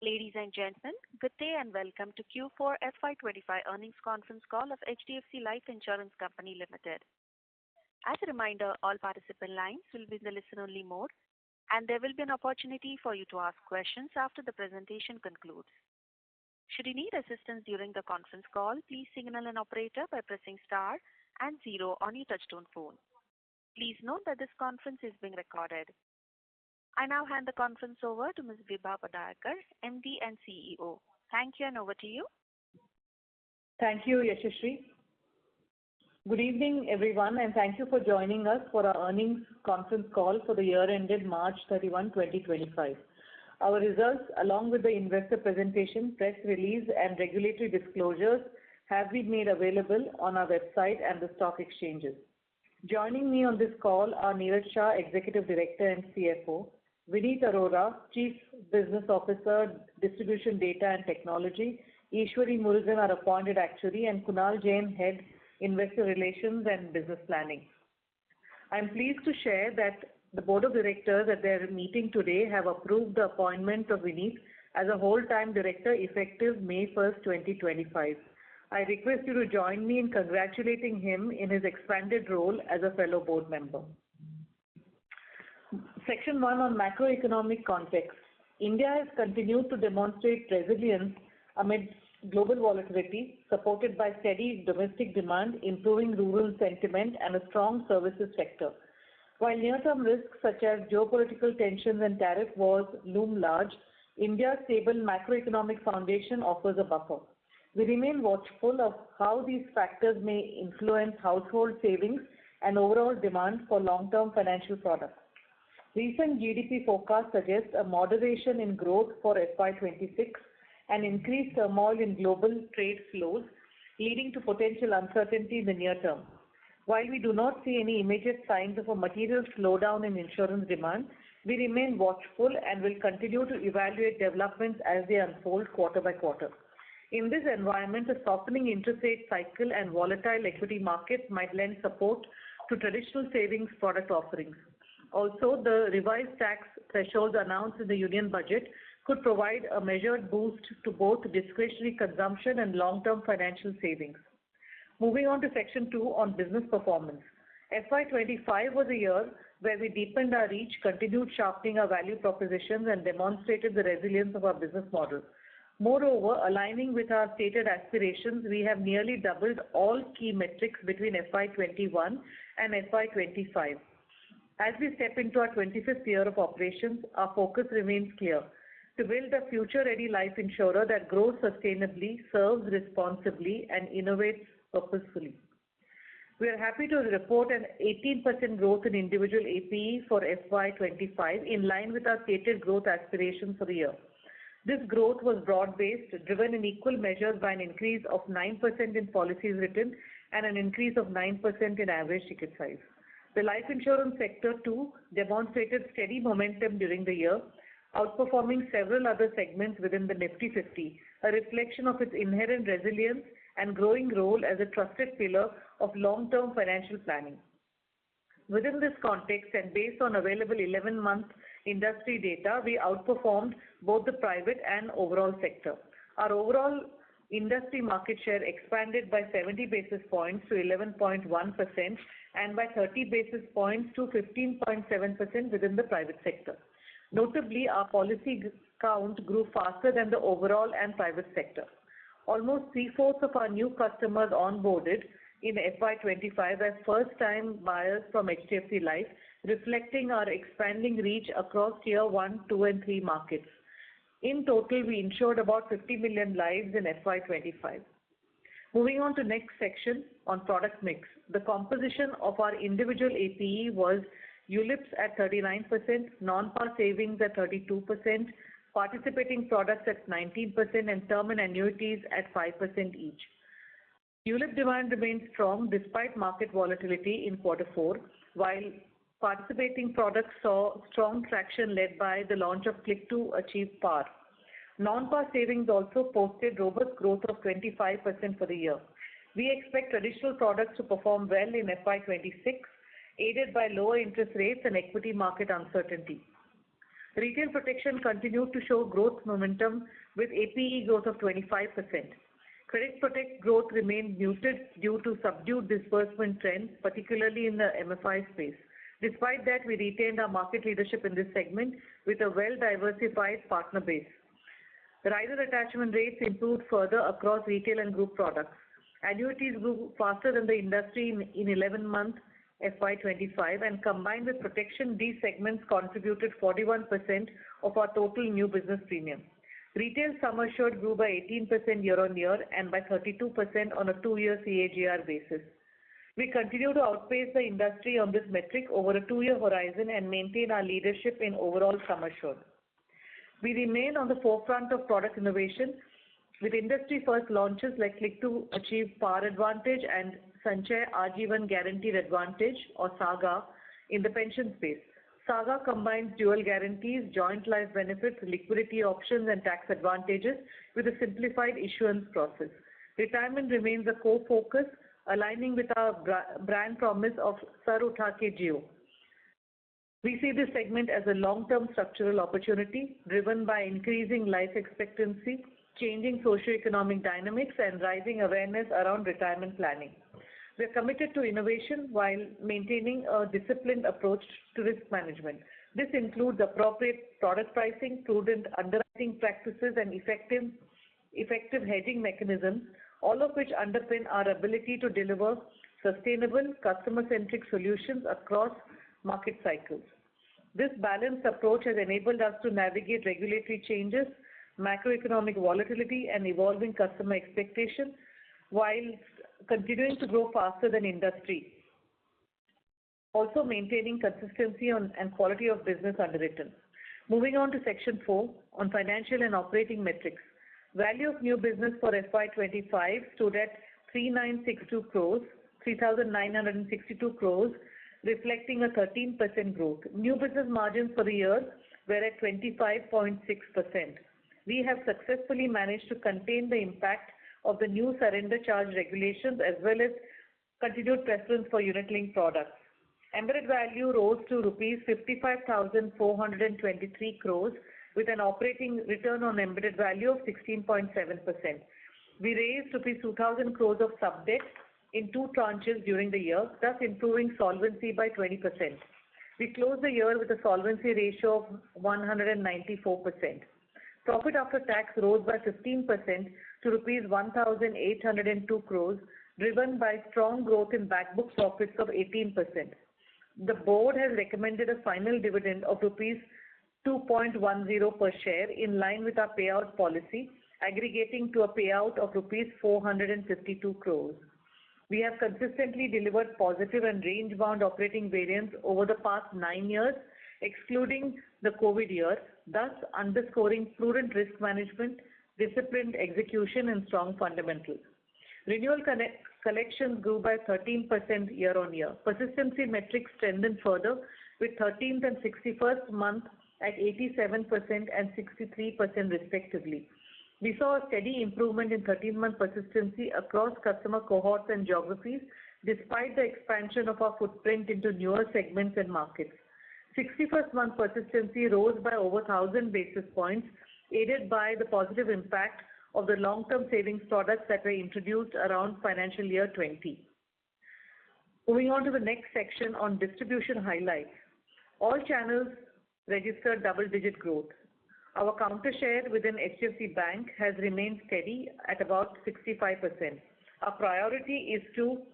Ladies and gentlemen, good day and welcome to Q4 FY25 earnings conference call of HDFC Life Insurance Company Limited. As a reminder, all participant lines will be in the listen-only mode, and there will be an opportunity for you to ask questions after the presentation concludes. Should you need assistance during the conference call, please signal an operator by pressing star and 0 on your touchtone phone. Please note that this conference is being recorded. I now hand the conference over to Ms. Vibha Padayakar, MD and CEO. Thank you, and over to you. Thank you, Yashashri. Good evening, everyone, and thank you for joining us for our earnings conference call for the year ended March 31, 2025. Our results, along with the investor presentation, press release, and regulatory disclosures, have been made available on our website and the stock exchanges. Joining me on this call are Niraj Shah, Executive Director and CFO, Vineet Arora, Chief Business Officer, Distribution Data and Technology, Ishwari Murugan, our Appointed Actuary, and Kunal Jain, Head, Investor Relations and Business Planning. I am pleased to share that the Board of Directors at their meeting today have approved the appointment of Vineet as a whole-time director effective May 1, 2025. I request you to join me in congratulating him in his expanded role as a fellow board member. Section 1 on macroeconomic context. India has continued to demonstrate resilience amid global volatility, supported by steady domestic demand, improving rural sentiment, and a strong services sector. While near-term risks such as geopolitical tensions and tariff wars loom large, India's stable macroeconomic foundation offers a buffer. We remain watchful of how these factors may influence household savings and overall demand for long-term financial products. Recent GDP forecasts suggest a moderation in growth for FY26 and increased turmoil in global trade flows, leading to potential uncertainty in the near term. While we do not see any immediate signs of a material slowdown in insurance demand, we remain watchful and will continue to evaluate developments as they unfold quarter by quarter. In this environment, a softening interest rate cycle and volatile equity markets might lend support to traditional savings product offerings. Also, the revised tax thresholds announced in the Union Budget could provide a measured boost to both discretionary consumption and long-term financial savings. Moving on to Section 2 on business performance. FY25 was a year where we deepened our reach, continued sharpening our value propositions, and demonstrated the resilience of our business model. Moreover, aligning with our stated aspirations, we have nearly doubled all key metrics between FY21 and FY25. As we step into our 25th year of operations, our focus remains clear: to build a future-ready life insurer that grows sustainably, serves responsibly, and innovates purposefully. We are happy to report an 18% growth in individual APE for FY25, in line with our stated growth aspirations for the year. This growth was broad-based, driven in equal measures by an increase of 9% in policies written and an increase of 9% in average ticket size. The life insurance sector, too, demonstrated steady momentum during the year, outperforming several other segments within the Nifty 50, a reflection of its inherent resilience and growing role as a trusted pillar of long-term financial planning. Within this context, and based on available 11-month industry data, we outperformed both the private and overall sector. Our overall industry market share expanded by 70 basis points to 11.1% and by 30 basis points to 15.7% within the private sector. Notably, our policy count grew faster than the overall and private sector. Almost three-fourths of our new customers onboarded in FY25 as first-time buyers from HDFC Life, reflecting our expanding reach across Tier 1, 2, and 3 markets. In total, we insured about 50 million lives in FY25. Moving on to next section on product mix. The composition of our individual APE was ULIPs at 39%, non-par savings at 32%, participating products at 19%, and term and annuities at 5% each. ULIP demand remained strong despite market volatility in Q4, while participating products saw strong traction led by the launch of Click to Achieve Par. Non-par savings also posted robust growth of 25% for the year. We expect traditional products to perform well in FY26, aided by lower interest rates and equity market uncertainty. Retail protection continued to show growth momentum with APE growth of 25%. Credit Protect growth remained muted due to subdued disbursement trends, particularly in the MFI space. Despite that, we retained our market leadership in this segment with a well-diversified partner base. The rider attachment rates improved further across retail and group products. Annuities grew faster than the industry in 11 months FY25, and combined with protection, these segments contributed 41% of our total new business premium. Retail sum assured grew by 18% year-on-year and by 32% on a 2-year CAGR basis. We continue to outpace the industry on this metric over a 2-year horizon and maintain our leadership in overall sum assured. We remain on the forefront of product innovation with industry-first launches like Click to Achieve Par Advantage and Sanchay Aajeevan Guaranteed Advantage or SAGA in the pension space. SAGA combines dual guarantees, joint life benefits, liquidity options and tax advantages with a simplified issuance process. Retirement remains a core focus, aligning with our brand promise of Sar Utha Ke Jio. We see this segment as a long-term structural opportunity driven by increasing life expectancy, changing socio-economic dynamics and rising awareness around retirement planning. We are committed to innovation while maintaining a disciplined approach to risk management. This includes appropriate product pricing, prudent underwriting practices and effective hedging mechanisms, all of which underpin our ability to deliver sustainable, customer-centric solutions across market cycles. This balanced approach has enabled us to navigate regulatory changes, macroeconomic volatility and evolving customer expectations while continuing to grow faster than industry, also maintaining consistency and quality of business underwritten. Moving on to Section 4 on financial and operating metrics. Value of new business for FY25 stood at 3,962 crores, 3,962 crores, reflecting a 13% growth. New business margins for the year were at 25.6%. We have successfully managed to contain the impact of the new surrender charge regulations as well as continued preference for unit-linked products. Embedded value rose to rupees 55,423 crores with an operating return on embedded value of 16.7%. We raised rupees 2,000 crores of sub-debt in 2 tranches during the year, thus improving solvency by 20%. We closed the year with a solvency ratio of 194%. Profit after tax rose by 15% to rupees 1,802 crores, driven by strong growth in backbook profits of 18%. The board has recommended a final dividend of rupees 2.10 per share in line with our payout policy, aggregating to a payout of rupees 452 crores. We have consistently delivered positive and range-bound operating variance over the past 9 years, excluding the COVID year, thus underscoring prudent risk management, disciplined execution and strong fundamentals. Renewal collections grew by 13% year-on-year. Persistency metrics strengthened further with 13th and 61st month at 87% and 63% respectively. We saw a steady improvement in 13-month persistency across customer cohorts and geographies despite the expansion of our footprint into newer segments and markets. 61st month persistency rose by over 1,000 basis points, aided by the positive impact of the long-term savings products that were introduced around financial year 20. Moving on to the next section on distribution highlights. All channels registered double-digit growth. Our counter share within HDFC Bank has remained steady at about 65%. Our priority is to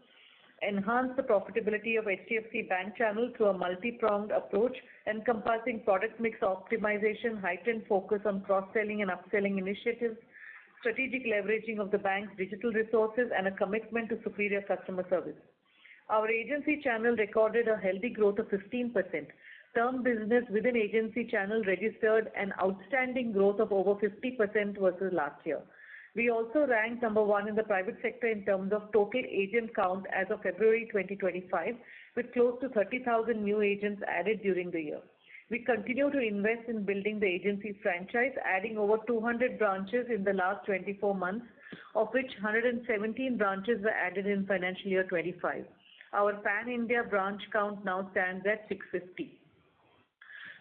enhance the profitability of HDFC Bank channel through a multi-pronged approach encompassing product mix optimization, heightened focus on cross-selling and upselling initiatives, strategic leveraging of the bank's digital resources, and a commitment to superior customer service. Our agency channel recorded a healthy growth of 15%. Term business within agency channel registered an outstanding growth of over 50% versus last year. We also ranked number 1 in the private sector in terms of total agent count as of February 2025, with close to 30,000 new agents added during the year. We continue to invest in building the agency franchise, adding over 200 branches in the last 24 months, of which 117 branches were added in financial year 25. Our pan-India branch count now stands at 650.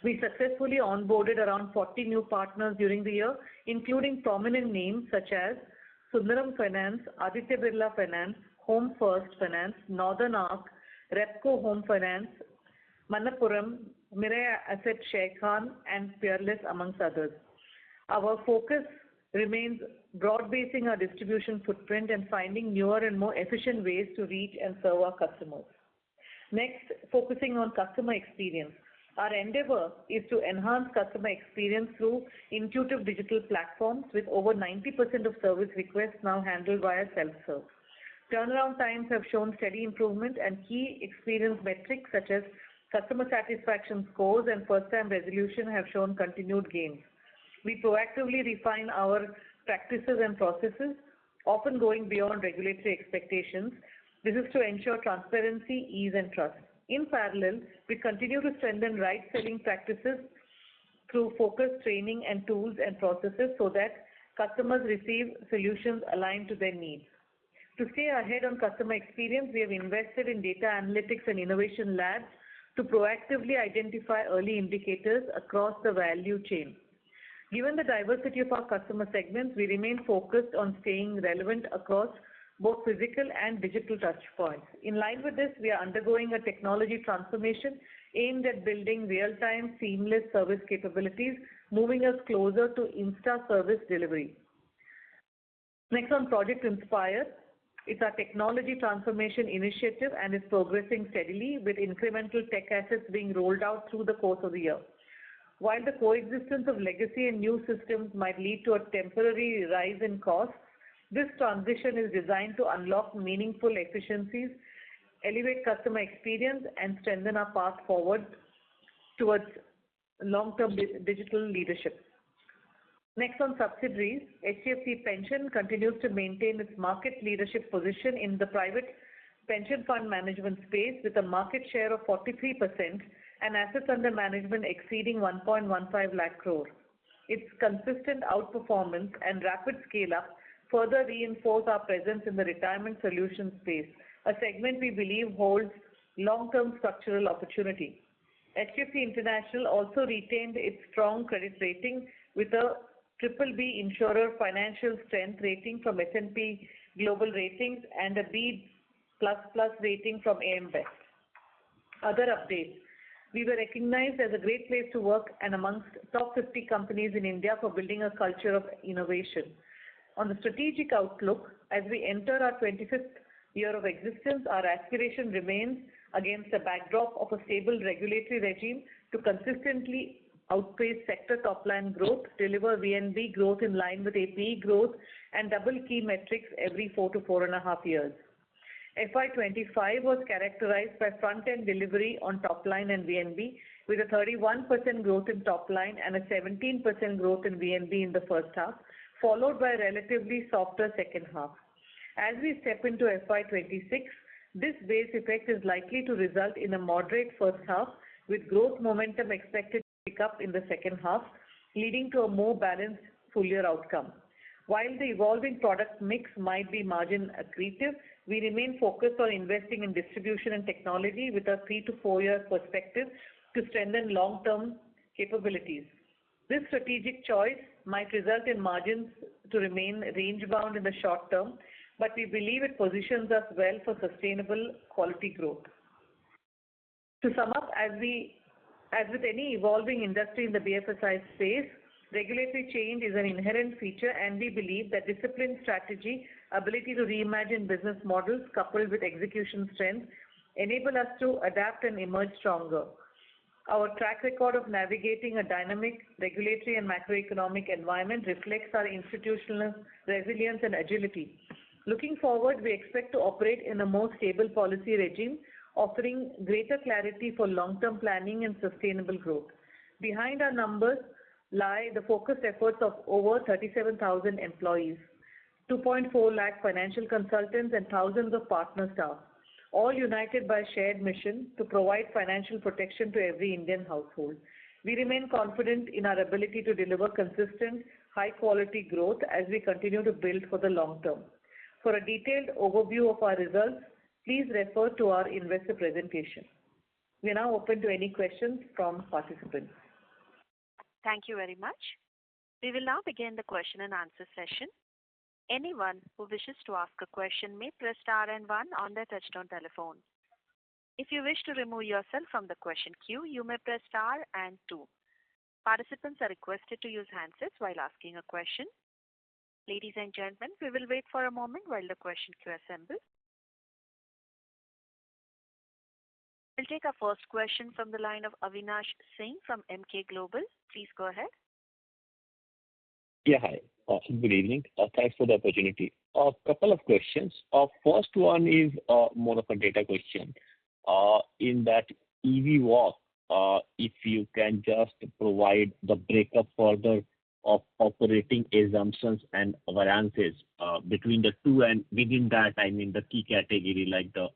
We successfully onboarded around 40 new partners during the year, including prominent names such as Sundaram Finance, Aditya Birla Finance, Home First Finance, Northern Arc, Repco Home Finance, Manappuram, Mirai Asset Sharekhan, and Peerless, amongst others. Our focus remains broad-basing our distribution footprint and finding newer and more efficient ways to reach and serve our customers. Next, focusing on customer experience. Our endeavor is to enhance customer experience through intuitive digital platforms with over 90% of service requests now handled via self-serve. Turnaround times have shown steady improvement and key experience metrics such as customer satisfaction scores and first-time resolution have shown continued gains. We proactively refine our practices and processes, often going beyond regulatory expectations. This is to ensure transparency, ease, and trust. In parallel, we continue to strengthen right selling practices through focused training and tools and processes so that customers receive solutions aligned to their needs. To stay ahead on customer experience, we have invested in data analytics and innovation labs to proactively identify early indicators across the value chain. Given the diversity of our customer segments, we remain focused on staying relevant across both physical and digital touchpoints. In line with this, we are undergoing a technology transformation aimed at building real-time, seamless service capabilities, moving us closer to Insta service delivery. Next on Project Inspire. It's our technology transformation initiative and is progressing steadily with incremental tech assets being rolled out through the course of the year. While the coexistence of legacy and new systems might lead to a temporary rise in costs, this transition is designed to unlock meaningful efficiencies, elevate customer experience, and strengthen our path forward towards long-term digital leadership. Next on subsidiaries, HDFC Pension continues to maintain its market leadership position in the private pension fund management space with a market share of 43% and assets under management exceeding 1.15 lakh crore. Its consistent outperformance and rapid scale-up further reinforce our presence in the retirement solution space, a segment we believe holds long-term structural opportunity. HDFC International also retained its strong credit rating with a BBB Insurer Financial Strength rating from S&P Global Ratings and a B++ rating from AM Best. Other updates. We were recognized as a great place to work and amongst top 50 companies in India for building a culture of innovation. On the strategic outlook, as we enter our 25th year of existence, our aspiration remains against a backdrop of a stable regulatory regime to consistently outpace sector top-line growth, deliver VNB growth in line with APE growth, and double key metrics every 4 to 4.5 years. FY25 was characterized by front-end delivery on top-line and VNB, with a 31% growth in top-line and a 17% growth in VNB in the first half, followed by a relatively softer second half. As we step into FY26, this base effect is likely to result in a moderate first half, with growth momentum expected to pick up in the second half, leading to a more balanced full-year outcome. While the evolving product mix might be margin accretive, we remain focused on investing in distribution and technology with a 3 to 4 year perspective to strengthen long-term capabilities. This strategic choice might result in margins to remain range-bound in the short term, but we believe it positions us well for sustainable quality growth. To sum up, as with any evolving industry in the BFSI space, regulatory change is an inherent feature, and we believe that disciplined strategy, ability to reimagine business models coupled with execution strength enable us to adapt and emerge stronger. Our track record of navigating a dynamic regulatory and macroeconomic environment reflects our institutional resilience and agility. Looking forward, we expect to operate in a more stable policy regime, offering greater clarity for long-term planning and sustainable growth. Behind our numbers lie the focused efforts of over 37,000 employees, 2.4 lakh financial consultants, and thousands of partner staff, all united by a shared mission to provide financial protection to every Indian household. We remain confident in our ability to deliver consistent, high-quality growth as we continue to build for the long term. For a detailed overview of our results, please refer to our investor presentation. We are now open to any questions from participants. Thank you very much. We will now begin the question and answer session. Anyone who wishes to ask a question may press star and one on their touchtone telephone. If you wish to remove yourself from the question queue, you may press star and two. Participants are requested to use handsets while asking a question. Ladies and gentlemen, we will wait for a moment while the question queue assembles. We'll take our first question from the line of Avinash Singh from Emkay Global. Please go ahead. Yeah, hi. Good evening. Thanks for the opportunity. A couple of questions. First one is more of a data question. In that EV walk, if you can just provide the breakup further of operating assumptions and variances between the two, and within that, I mean the key category like the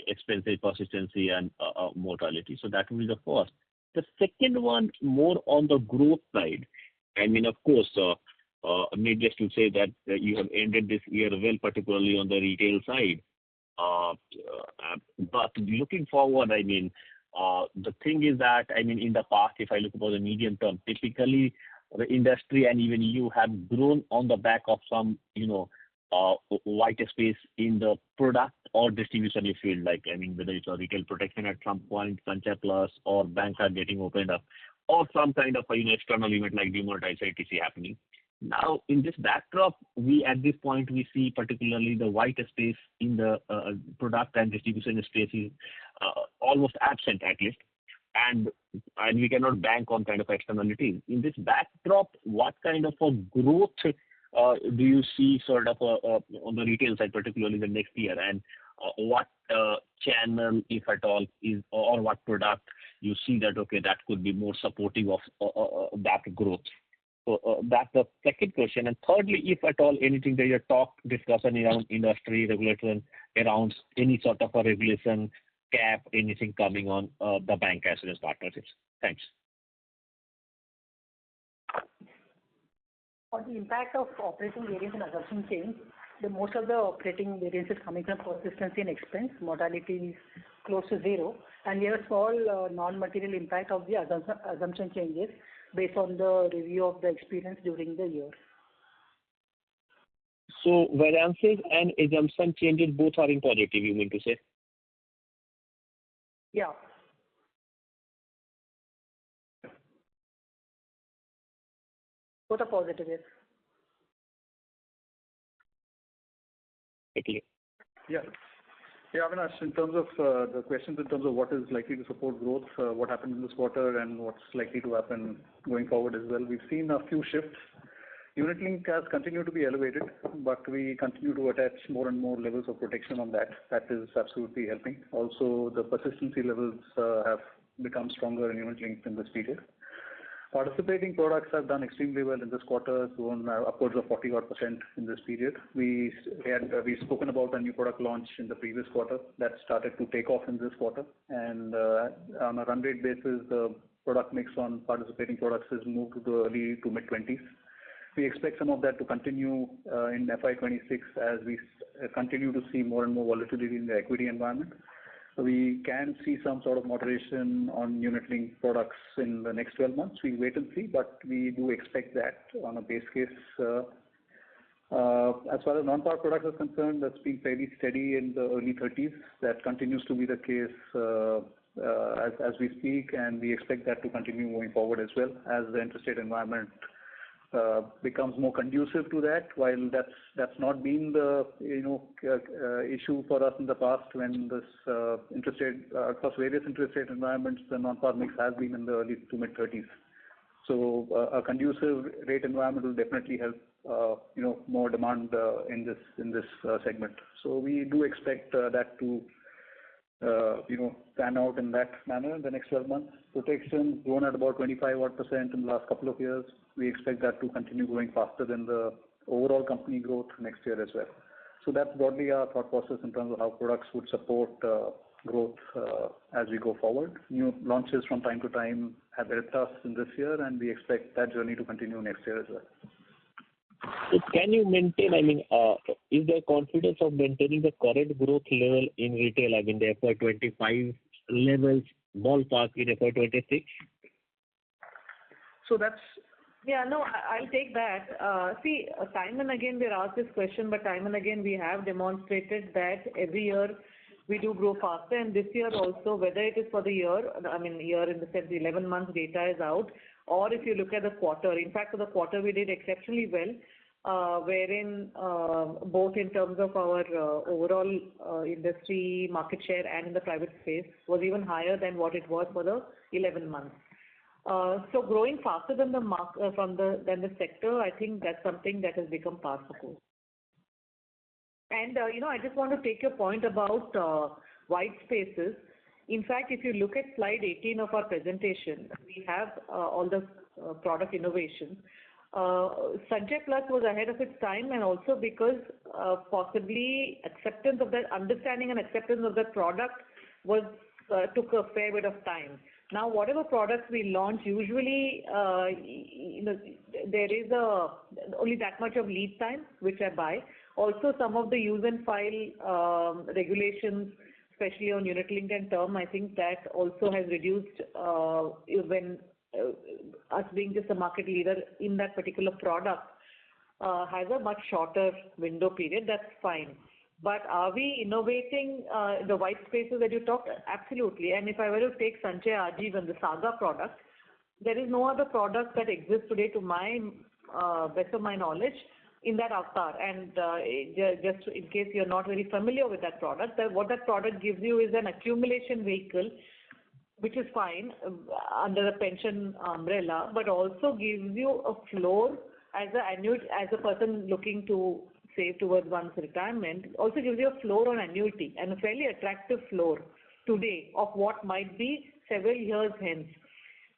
expenses, persistency, and mortality. So that will be the first. The second one, more on the growth side. I mean, of course, needless to say that you have ended this year well, particularly on the retail side. But looking forward, I mean, the thing is that, I mean, in the past, if I look about the medium term, typically the industry and even you have grown on the back of some, white space in the product or distribution field, like, I mean, whether it's a retail protection at some point, Sanchay Plus, or banks are getting opened up, or some kind of external event like demonetized etc. happening. Now, in this backdrop, at this point, we see particularly the white space in the product and distribution space is almost absent at least, and we cannot bank on kind of externalities. In this backdrop, what kind of a growth do you see sort of on the retail side, particularly the next year, and what channel, if at all, is or what product you see that, okay, that could be more supportive of that growth? So that's the second question. And thirdly, if at all anything that you discussion around industry regulation, around any sort of a regulation cap, anything coming on the bank as well as partnerships. Thanks. On the impact of operating variance and assumption change, the most of the operating variance is coming from persistency and expense. Mortality is close to zero, and we have a small non-material impact of the assumption changes based on the review of the experience during the year. So variances and assumption changes both are in positive, you mean to say? Yeah. Both are positive, yes. Okay. Yeah. Yeah, Avinash, in terms of the questions in terms of what is likely to support growth, what happened in this quarter and what's likely to happen going forward as well, we've seen a few shifts. Unit link has continued to be elevated, but we continue to attach more and more levels of protection on that. That is absolutely helping. Also, the persistency levels have become stronger in unit link in this period. Participating products have done extremely well in this quarter, grown upwards of 40% in this period. We've spoken about a new product launch in the previous quarter that started to take off in this quarter, and on a run rate basis, the product mix on participating products has moved to the early to mid-20s. We expect some of that to continue in FY26 as we continue to see more and more volatility in the equity environment. We can see some sort of moderation on unit-linked products in the next 12 months. We'll wait and see, but we do expect that on a base case. As far as non-par products are concerned, that's been fairly steady in the early 30s. That continues to be the case as we speak, and we expect that to continue going forward as well as the interest rate environment becomes more conducive to that. While that's not been the issue for us in the past, when this interest rate across various interest rate environments, the non-par mix has been in the early to mid 30s. So a conducive rate environment will definitely help more demand in this segment. So we do expect that to pan out in that manner in the next 12 months. Protection grown at about 25% in the last couple of years. We expect that to continue growing faster than the overall company growth next year as well. So that's broadly our thought process in terms of how products would support growth as we go forward. New launches from time to time have helped us in this year, and we expect that journey to continue next year as well. So can you maintain, is there confidence of maintaining the current growth level in retail, the FY25 levels ballpark in FY26? So that's Yeah, no, I'll take that. See, time and again we're asked this question, but time and again we have demonstrated that every year we do grow faster, and this year also, whether it is for the year, I mean year in the sense the 11 months data is out, or if you look at the quarter. In fact, for the quarter we did exceptionally well, wherein both in terms of our overall industry market share and in the private space was even higher than what it was for the 11 months. So growing faster than the sector, I think that's something that has become par for course. And I just want to take your point about white spaces. In fact, if you look at slide 18 of our presentation, we have all the product innovation. Sanjay Plus was ahead of its time, and also because possibly understanding and acceptance of that product took a fair bit of time. Now, whatever products we launch, usually there is only that much of lead time, which I buy. Also, some of the use and file regulations, especially on unit linked and term, I think that also has reduced when us being just a market leader in that particular product has a much shorter window period. That's fine. But are we innovating the white spaces that you talked? Absolutely. And if I were to take Sanchay Ajivan, the Saga product, there is no other product that exists today, to my best of my knowledge, in that avatar. And just in case you're not very familiar with that product, what that product gives you is an accumulation vehicle, which is fine under the pension umbrella, but also gives you a floor as a person looking to save towards one's retirement. Also gives you a floor on annuity, and a fairly attractive floor today of what might be several years hence.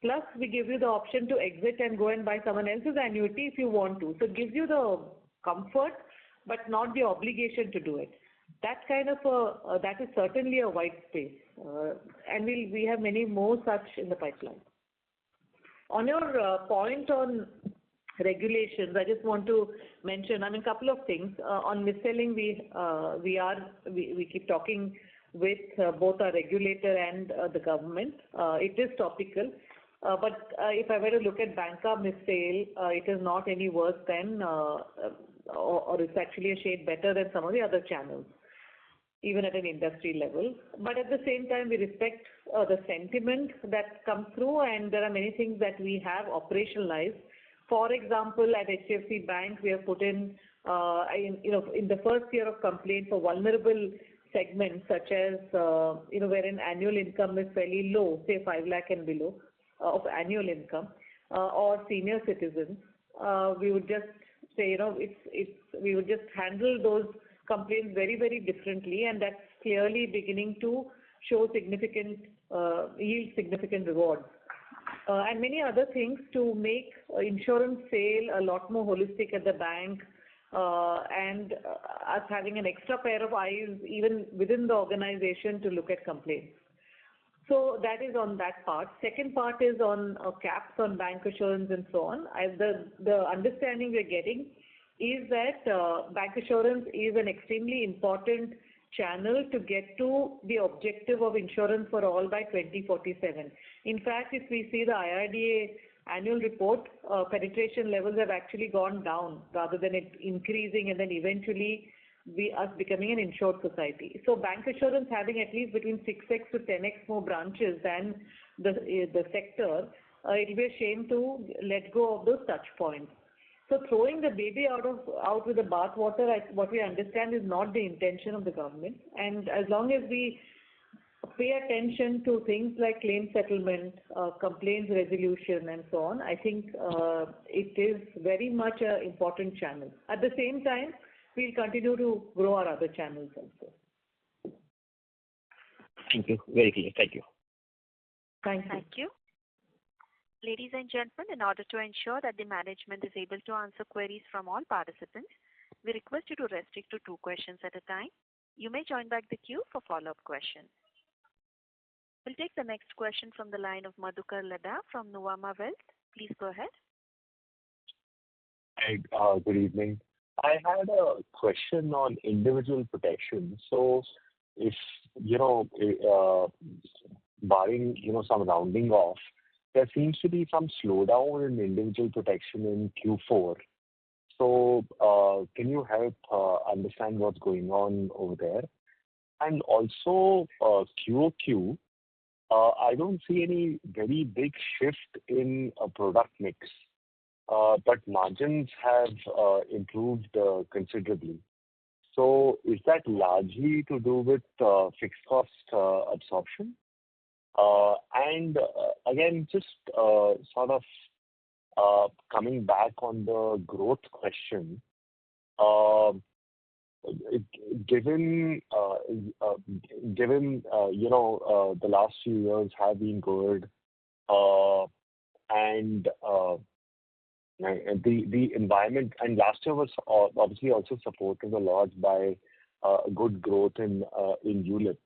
Plus, we give you the option to exit and go and buy someone else's annuity if you want to. So it gives you the comfort, but not the obligation to do it. That kind of that is certainly a white space, and we have many more such in the pipeline. On your point on regulations, I just want to mention, a couple of things. On mis-selling, we keep talking with both our regulator and the government. It is topical, but if I were to look at banca mis-sale, it is not any worse than, or it's actually a shade better than some of the other channels, even at an industry level. But at the same time, we respect the sentiment that comes through, and there are many things that we have operationalized. For example, at HDFC Bank, we have put in the first year of complaint for vulnerable segments such as, wherein annual income is fairly low, say 5 lakh and below of annual income, or senior citizens, we would just say, we would just handle those complaints very, very differently, and that's clearly beginning to show yield significant rewards. And many other things to make insurance sale a lot more holistic at the bank, and us having an extra pair of eyes even within the organization to look at complaints. So that is on that part. Second part is on caps on bank assurance and so on. The understanding we're getting is that bank assurance is an extremely important channel to get to the objective of insurance for all by 2047. In fact, if we see the IRDA annual report, penetration levels have actually gone down rather than it increasing, and then eventually us becoming an insured society. So bank assurance having at least between 6x to 10x more branches than the sector, it will be a shame to let go of those touch points. So throwing the baby out with the bathwater, what we understand is not the intention of the government. And as long as we pay attention to things like claim settlement, complaints resolution, and so on, I think it is very much an important channel. At the same time, we'll continue to grow our other channels also. Thank you. Very clear. Thank you. Thank you. Thank you. Ladies and gentlemen, in order to ensure that the management is able to answer queries from all participants, we request you to restrict to 2 questions at a time. You may join back the queue for follow-up questions. We'll take the next question from the line of Madhukar Ladha from Nuvama Wealth. Please go ahead. Hi, good evening. I had a question on individual protection. So if, barring, some rounding off, there seems to be some slowdown in individual protection in Q4. So can you help understand what's going on over there? And also QOQ, I don't see any very big shift in product mix, but margins have improved considerably. So is that largely to do with fixed cost absorption? And again, just sort of coming back on the growth question, given the last few years have been good, and the environment, and last year was obviously also supported a lot by good growth in ULIP.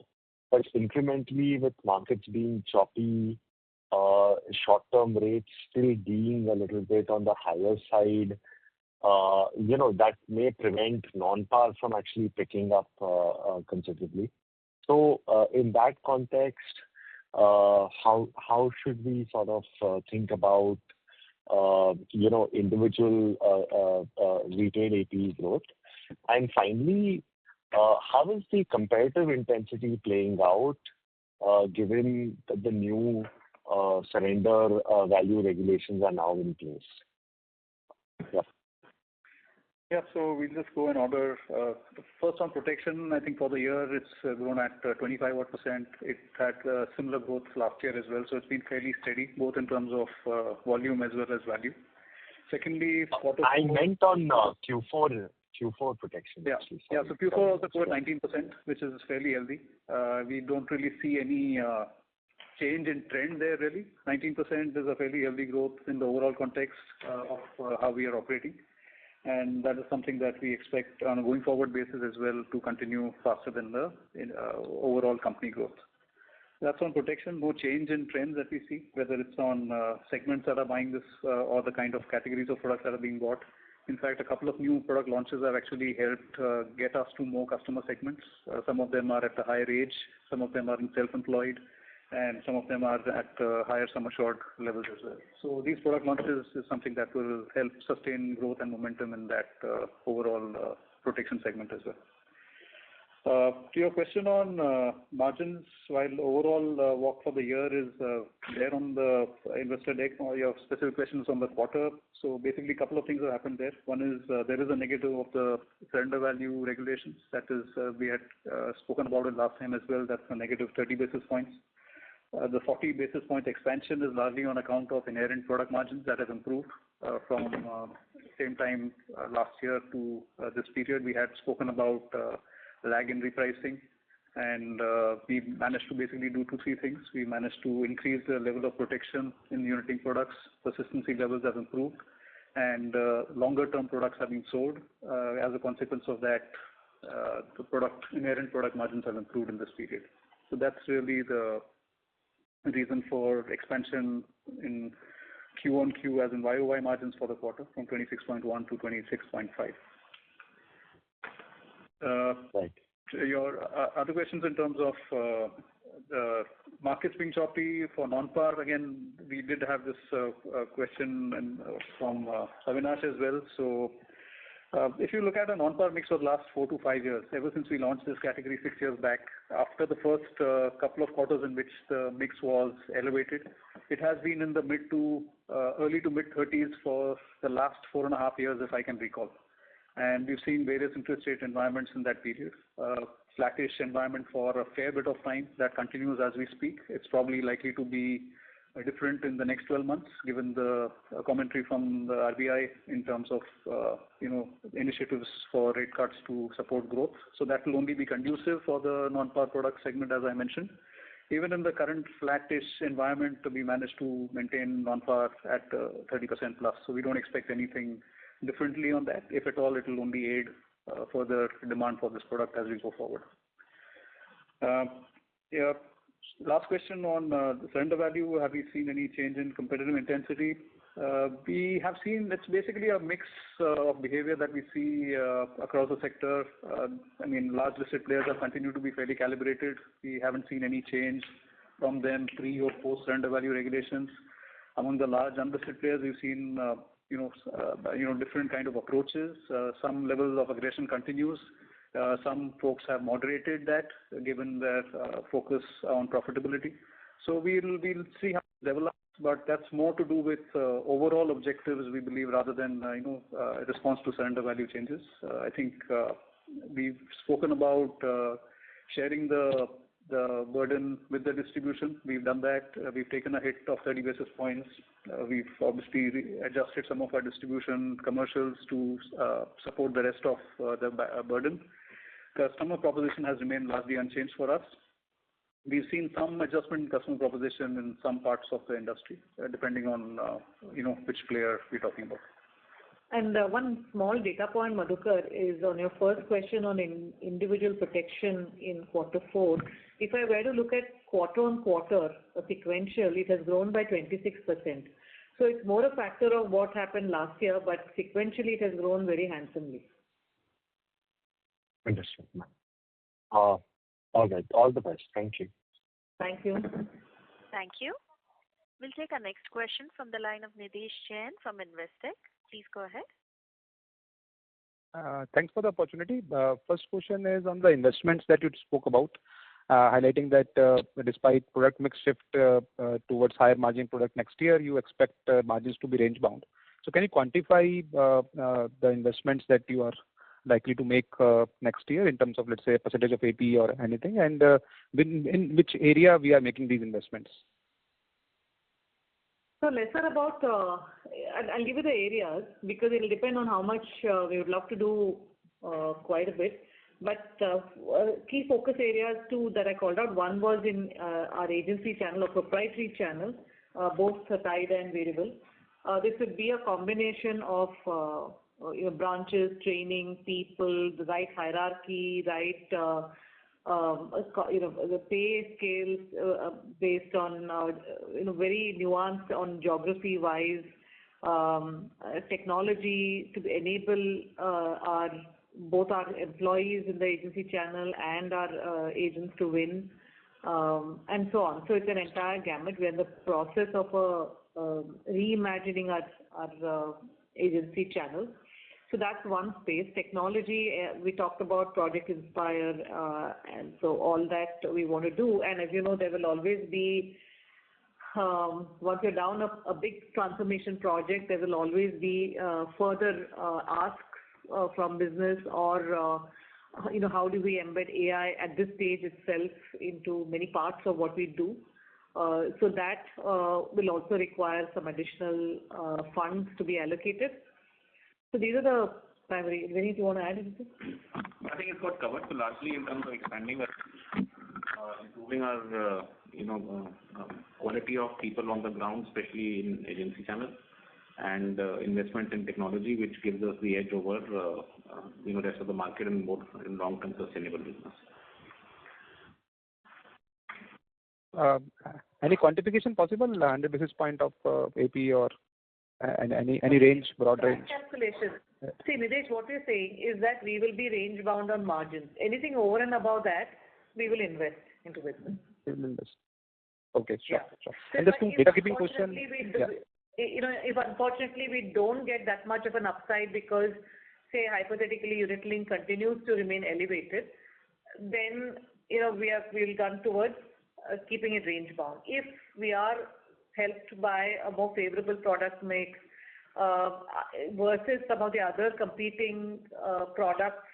But incrementally, with markets being choppy, short-term rates still being a little bit on the higher side, that may prevent non-par from actually picking up considerably. So in that context, how should we sort of think about individual retail AP growth? And finally, how is the competitive intensity playing out given that the new surrender value regulations are now in place? Yeah. Yeah, so we'll just go in order. First on protection, I think for the year it's grown at 25%. It had similar growth last year as well, so it's been fairly steady, both in terms of volume as well as value. Secondly, I meant on Q4 protection. Yeah, actually. Yeah. So Q4 also grew at 19%, which is fairly healthy. We don't really see any change in trend there really. 19% is a fairly healthy growth in the overall context of how we are operating. And that is something that we expect on a going forward basis as well to continue faster than the overall company growth. That's on protection. No change in trends that we see, whether it's on segments that are buying this or the kind of categories of products that are being bought. In fact, a couple of new product launches have actually helped get us to more customer segments. Some of them are at a higher age, some of them are in self-employed, and some of them are at higher sum assured levels as well. So these product launches is something that will help sustain growth and momentum in that overall protection segment as well. To your question on margins, while overall walk for the year is there on the investor deck, or your specific questions on the quarter. So basically, a couple of things have happened there. One is there is a negative of the surrender value regulations. That is, we had spoken about it last time as well. That's a negative 30 basis points. The 40 basis point expansion is largely on account of inherent product margins that have improved from same time last year to this period. We had spoken about lag in repricing, and we managed to basically do three things. We managed to increase the level of protection in unit-linked products. Persistency levels have improved, and longer-term products have been sold. As a consequence of that, the inherent product margins have improved in this period. So that's really the reason for expansion in Q on Q as in YOY margins for the quarter from 26.1 to 26.5. Right. Your other questions in terms of the markets being choppy for non-par, again, we did have this question from Avinash as well. So if you look at a non-par mix for the last 4 to 5 years, ever since we launched this category 6 years back, after the first couple of quarters in which the mix was elevated, it has been in the early to mid 30s for the last 4.5 years, if I can recall. And we've seen various interest rate environments in that period. Flattish environment for a fair bit of time that continues as we speak. It's probably likely to be different in the next 12 months, given the commentary from the RBI in terms of initiatives for rate cuts to support growth. So that will only be conducive for the non-par product segment, as I mentioned. Even in the current flattish environment, we managed to maintain non-par at 30% plus. So we don't expect anything differently on that. If at all, it will only aid further demand for this product as we go forward. Last question on the surrender value. Have we seen any change in competitive intensity? We have seen it's basically a mix of behavior that we see across the sector. Large listed players have continued to be fairly calibrated. We haven't seen any change from them pre or post surrender value regulations. Among the large unlisted players, we've seen different kind of approaches. Some levels of aggression continues. Some folks have moderated that given their focus on profitability. So we'll see how it develops, but that's more to do with overall objectives, we believe, rather than a response to surrender value changes. I think we've spoken about sharing the burden with the distribution. We've done that. We've taken a hit of 30 basis points. We've obviously adjusted some of our distribution commercials to support the rest of the burden. Customer proposition has remained largely unchanged for us. We've seen some adjustment in customer proposition in some parts of the industry, depending on which player we're talking about. And one small data point, Madhukar, is on your first question on individual protection in quarter 4. If I were to look at quarter on quarter, sequential, it has grown by 26%. So it's more a factor of what happened last year, but sequentially it has grown very handsomely. Understood. All right. All the best. Thank you. Thank you. Thank you. We'll take our next question from the line of Nidesh Jain from Investec. Please go ahead. Thanks for the opportunity. First question is on the investments that you spoke about, highlighting that despite product mix shift towards higher margin product next year, you expect margins to be range bound. So can you quantify the investments that you are likely to make next year in terms of, let's say, a percentage of AP or anything, and in which area we are making these investments? So lesser about, I'll give you the areas because it will depend on how much we would love to do quite a bit. But key focus areas too that I called out, one was in our agency channel or proprietary channel, both tied and variable. This would be a combination of branches, training, people, the right hierarchy, right the pay scales based on very nuanced on geography wise, technology to enable both our employees in the agency channel and our agents to win, and so on. So it's an entire gamut. We're in the process of reimagining our agency channel. So that's one space. Technology, we talked about Project Inspire, and so all that we want to do. And as you know, there will always be, once you're down a big transformation project, there will always be further asks from business or, how do we embed AI at this stage itself into many parts of what we do. So that will also require some additional funds to be allocated. So these are the primary. Vinny, do you want to add anything? I think it's got covered. So largely in terms of expanding improving our quality of people on the ground, especially in agency channel, and investment in technology, which gives us the edge over rest of the market and more in long-term sustainable business. Any quantification possible? 100 basis point of AP or any range, broad range? Calculation. See, Nidesh, what we're saying is that we will be range bound on margins. Anything over and above that, we will invest into business. We will invest. Okay, sure. Yeah. Sure. And just two data keeping question. If unfortunately we don't get that much of an upside because, say, hypothetically, unit link continues to remain elevated, then we'll turn towards keeping it range bound. If we are helped by a more favorable product mix versus some of the other competing products,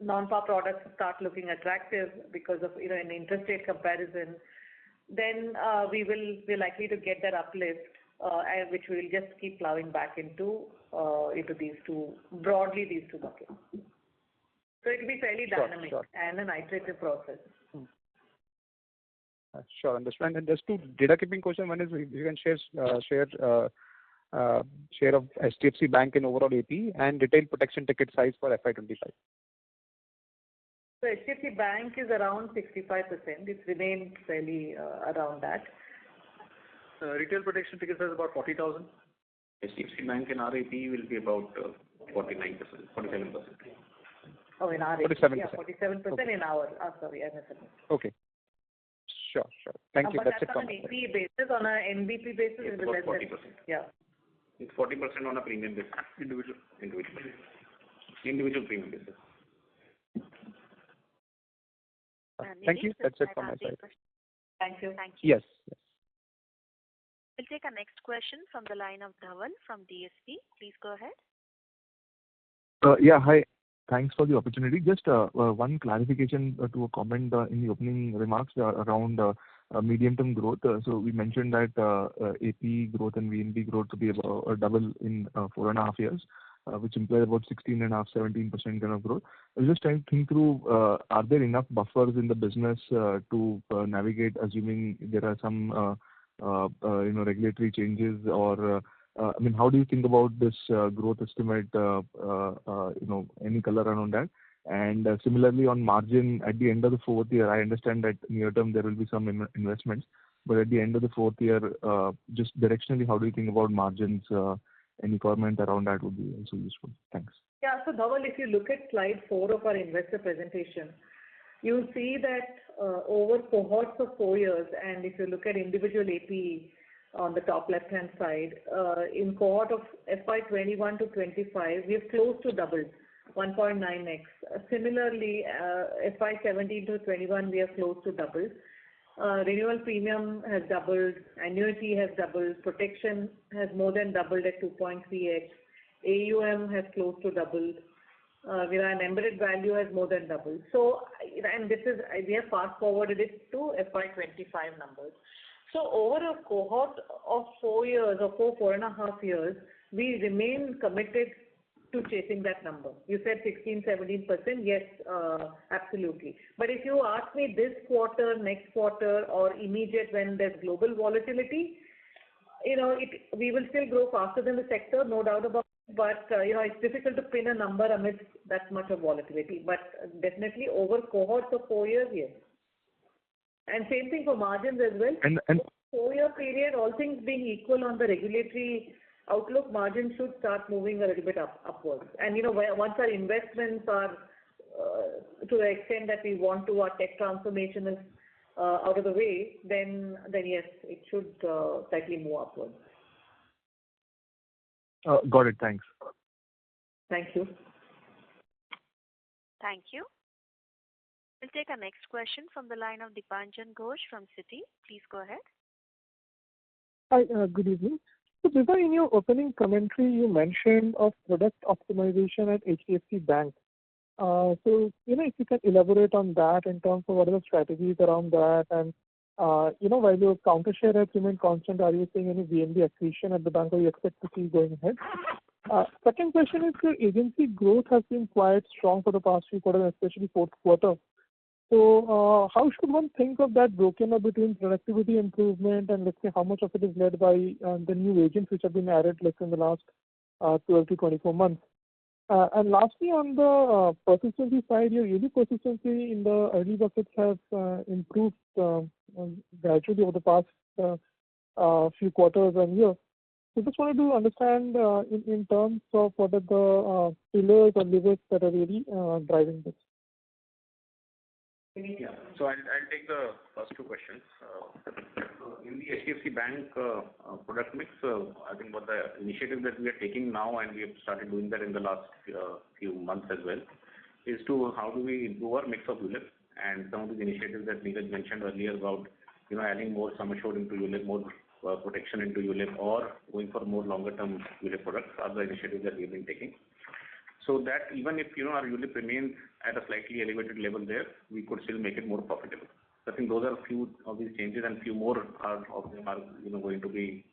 non-par products start looking attractive because of an interest rate comparison, then we're likely to get that uplift, which we will just keep plowing back into these two buckets. So it will be fairly dynamic and an iterative process. Sure, understand. And just two data keeping question. One is you can share of HDFC Bank in overall AP and retail protection ticket size for FY25. So HDFC Bank is around 65%. It's remained fairly around that. Retail protection ticket size is about 40,000. HDFC Bank in RAP will be about 47%. Oh, in our 47%. Yeah, 47% okay. in our. Sorry, I missed it. Okay. Sure. Thank you. But That's it that's from on my an side. AP basis. On an NBP basis, It's it about is less 40%. Yeah. It's 40% on a premium basis. Individual premium basis. Thank you. Nilesh, That's it does from my that answer your side. question? Thank you. Thank you. Yes. We'll take our next question from the line of Dhaval from DSP. Please go ahead. Yeah, hi. Thanks for the opportunity. Just one clarification to a comment in the opening remarks around medium-term growth. So we mentioned that AP growth and VNB growth to be about double in 4.5 years, which implies about 16.5%-17% kind of growth. I was just trying to think through, are there enough buffers in the business to navigate, assuming there are some regulatory changes, or I mean, how do you think about this growth estimate? Any color around that? And similarly, on margin at the end of the fourth year, I understand that near term there will be some investments, but at the end of the fourth year, just directionally, how do you think about margins? Any comment around that would be also useful. Thanks. Yeah. So Dhaval, if you look at slide 4 of our investor presentation, you'll see that over cohorts of 4 years, and if you look at individual AP on the top left-hand side, in cohort of FY21-25, we have close to doubled, 1.9x. Similarly, FY17-21, we are close to double. Renewal premium has doubled, annuity has doubled, protection has more than doubled at 2.3x, AUM has close to doubled. An embedded value has more than doubled. So, and this is, we have fast forwarded it to FY25 numbers. So over a cohort of 4 years or 4.5 years, we remain committed to chasing that number. You said 16-17%. Yes, absolutely. But if you ask me this quarter, next quarter, or immediate when there's global volatility, we will still grow faster than the sector, no doubt about it. But it's difficult to pin a number amidst that much of volatility. But definitely over cohorts of 4 years, yes. And same thing for margins as well. And 4-year period, all things being equal on the regulatory outlook, margins should start moving a little bit upwards. And once our investments are to the extent that we want to, our tech transformation is out of the way, then yes, it should slightly move upwards. Got it. Thanks. Thank you. Thank you. We'll take our next question from the line of Dipanjan Ghosh from Citi. Please go ahead. Hi, good evening. So Vibha, in your opening commentary, you mentioned of product optimization at HDFC Bank. So, if you can elaborate on that in terms of what are the strategies around that, and, while your counter share has remained constant, are you seeing any VNB accretion at the bank, or you expect to see going ahead? Second question is, your agency growth has been quite strong for the past few quarters, especially fourth quarter. So, how should one think of that broken up between productivity improvement and, let's say, how much of it is led by the new agents which have been added, let's say, in the last 12 to 24 months? And lastly, on the persistency side, your yearly persistency in the early buckets has improved gradually over the past few quarters and years. So just wanted to understand in terms of what are the pillars or levers that are really driving this. Yeah. So I'll take the first two questions. In the HDFC Bank product mix, I think what the initiative that we are taking now, and we have started doing that in the last few months as well, is to how do we improve our mix of ULIP, and some of the initiatives that Neeraj mentioned earlier about adding more sum assured into ULIP, more protection into ULIP, or going for more longer term ULIP products are the initiatives that we've been taking. So that even if our ULIP remains at a slightly elevated level there, we could still make it more profitable. So I think those are a few of these changes, and few more of them are going to be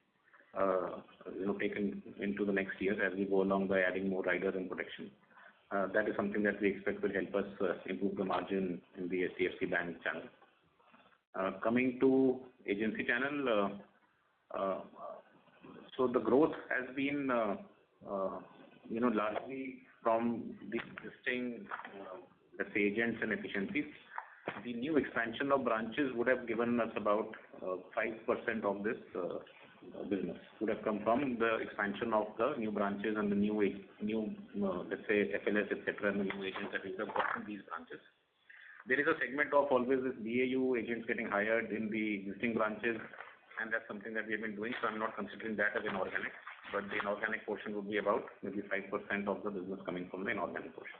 taken into the next year as we go along by adding more riders and protection. That is something that we expect will help us improve the margin in the HDFC Bank channel. Coming to agency channel, so the growth has been largely from the existing agents and efficiencies. The new expansion of branches would have given us about 5% of this business would have come from the expansion of the new branches and the new let's say FLS, etc., and the new agents that we have got in these branches. there is a segment of always this BAU agents getting hired in the existing branches, and that's something that we have been doing. So I'm not considering that as inorganic, but the inorganic portion would be about maybe 5% of the business coming from the inorganic portion.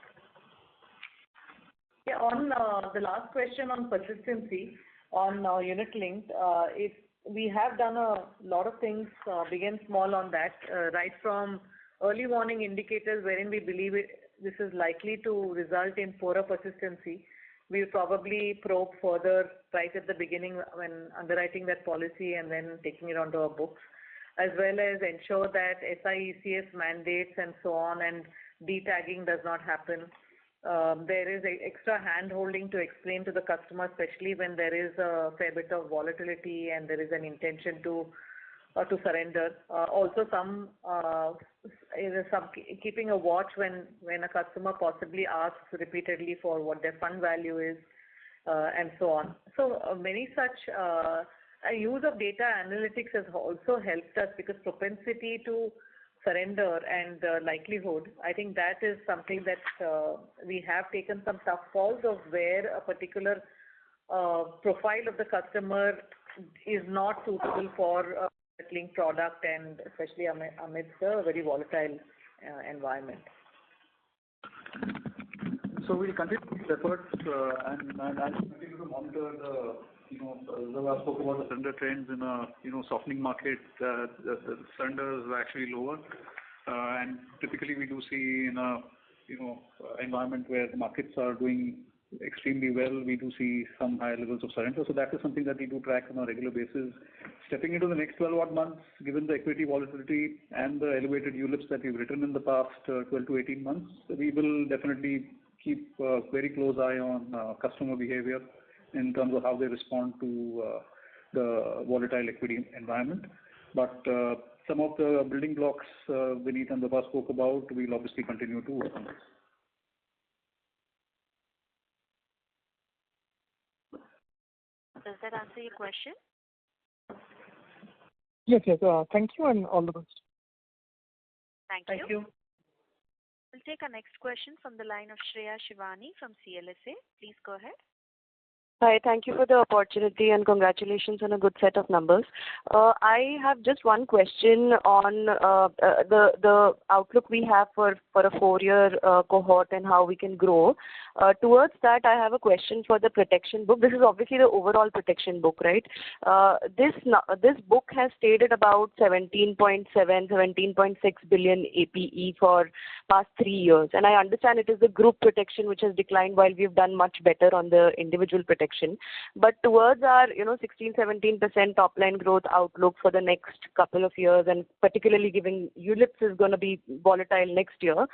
Yeah, on the last question on persistency on unit linked, if we have done a lot of things, big and small on that, right from early warning indicators wherein we believe this is likely to result in poorer persistency. We'll probably probe further right at the beginning when underwriting that policy and then taking it onto our books, as well as ensure that SIECS mandates and so on and de-tagging does not happen. There is extra hand-holding to explain to the customer, especially when there is a fair bit of volatility and there is an intention to surrender. Also, some keeping a watch when a customer possibly asks repeatedly for what their fund value is, and so on. So many such use of data analytics has also helped us, because propensity to surrender and likelihood, I think that is something that we have taken some tough calls of where a particular profile of the customer is not suitable for a linked product, and especially amidst a very volatile environment. So we'll continue these efforts and continue to monitor the, I spoke about the surrender trends in a, softening market. The surrenders are actually lower, and typically we do see in a, environment where the markets are doing extremely well, we do see some higher levels of surrender. So that is something that we do track on a regular basis. Stepping into the next 12 odd months, given the equity volatility and the elevated ULIPs that we've written in the past 12 to 18 months, we will definitely keep a very close eye on customer behavior in terms of how they respond to the volatile equity environment. But some of the building blocks Vineet and Vibha spoke about, we'll obviously continue to work on this. Does that answer your question? Yes. Thank you and all the best. Thank you. We'll take our next question from the line of Shreya Shivani from CLSA. Please go ahead. Hi, thank you for the opportunity and congratulations on a good set of numbers. I have just one question on the outlook we have for a 4-year cohort and how we can grow. Towards that, I have a question for the protection book. This is obviously the overall protection book, right? This book has stayed at about 17.7, 17.6 billion APE for past 3 years. And I understand it is the group protection which has declined while we've done much better on the individual protection. But towards our 16-17% top line growth outlook for the next couple of years, and particularly given ULIPs is going to be volatile next year,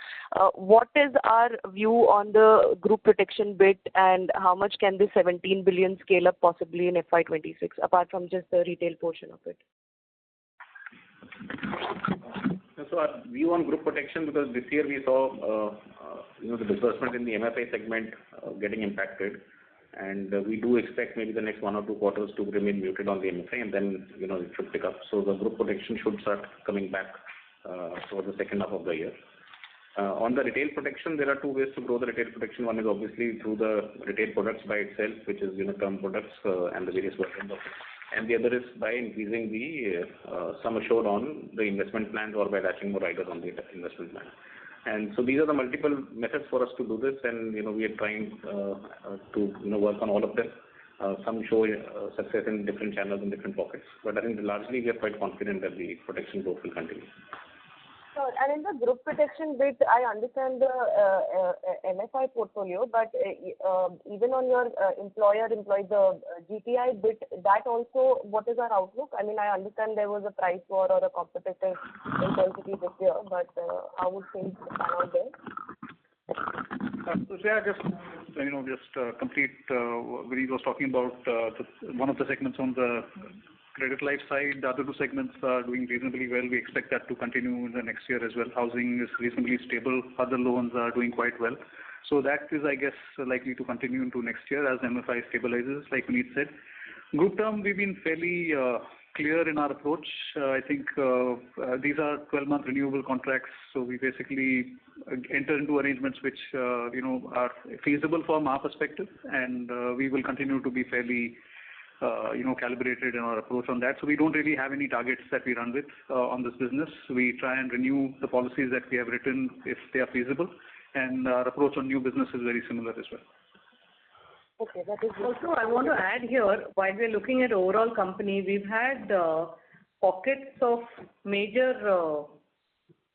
what is our view on the group protection bit, and how much can this 17 billion scale up possibly in FY26 apart from just the retail portion of it? So our view on group protection, because this year we saw the disbursement in the MFI segment getting impacted, and we do expect maybe the next 1 or 2 quarters to remain muted on the MFI, and then it should pick up. So the group protection should start coming back for the second half of the year. On the retail protection, there are 2 ways to grow the retail protection. One is obviously through the retail products by itself, which is term products and the various versions of it. And the other is by increasing the sum assured on the investment plans, or by attaching more riders on the investment plan. And so these are the multiple methods for us to do this, and we are trying to work on all of them. Some show success in different channels and different pockets, but I think largely we are quite confident that the protection growth will continue. Sure. And in the group protection bit, I understand the MFI portfolio, but even on your employer-employee, the GTI bit, that also, what is our outlook? I mean, I understand there was a price war or a competitive intensity this year, but how would things pan out there? So yeah, just complete Vineet was talking about one of the segments on the credit life side. The other 2 segments are doing reasonably well. We expect that to continue in the next year as well. Housing is reasonably stable. Other loans are doing quite well. So that is, I guess, likely to continue into next year as MFI stabilizes, like Vineet said. Group term, we've been fairly clear in our approach. I think these are 12-month renewable contracts, so we basically enter into arrangements which are feasible from our perspective, and we will continue to be fairly calibrated in our approach on that. So we don't really have any targets that we run with on this business. We try and renew the policies that we have written if they are feasible, and our approach on new business is very similar as well. Okay, that is also, I want to add here, while we're looking at overall company, we've had pockets of major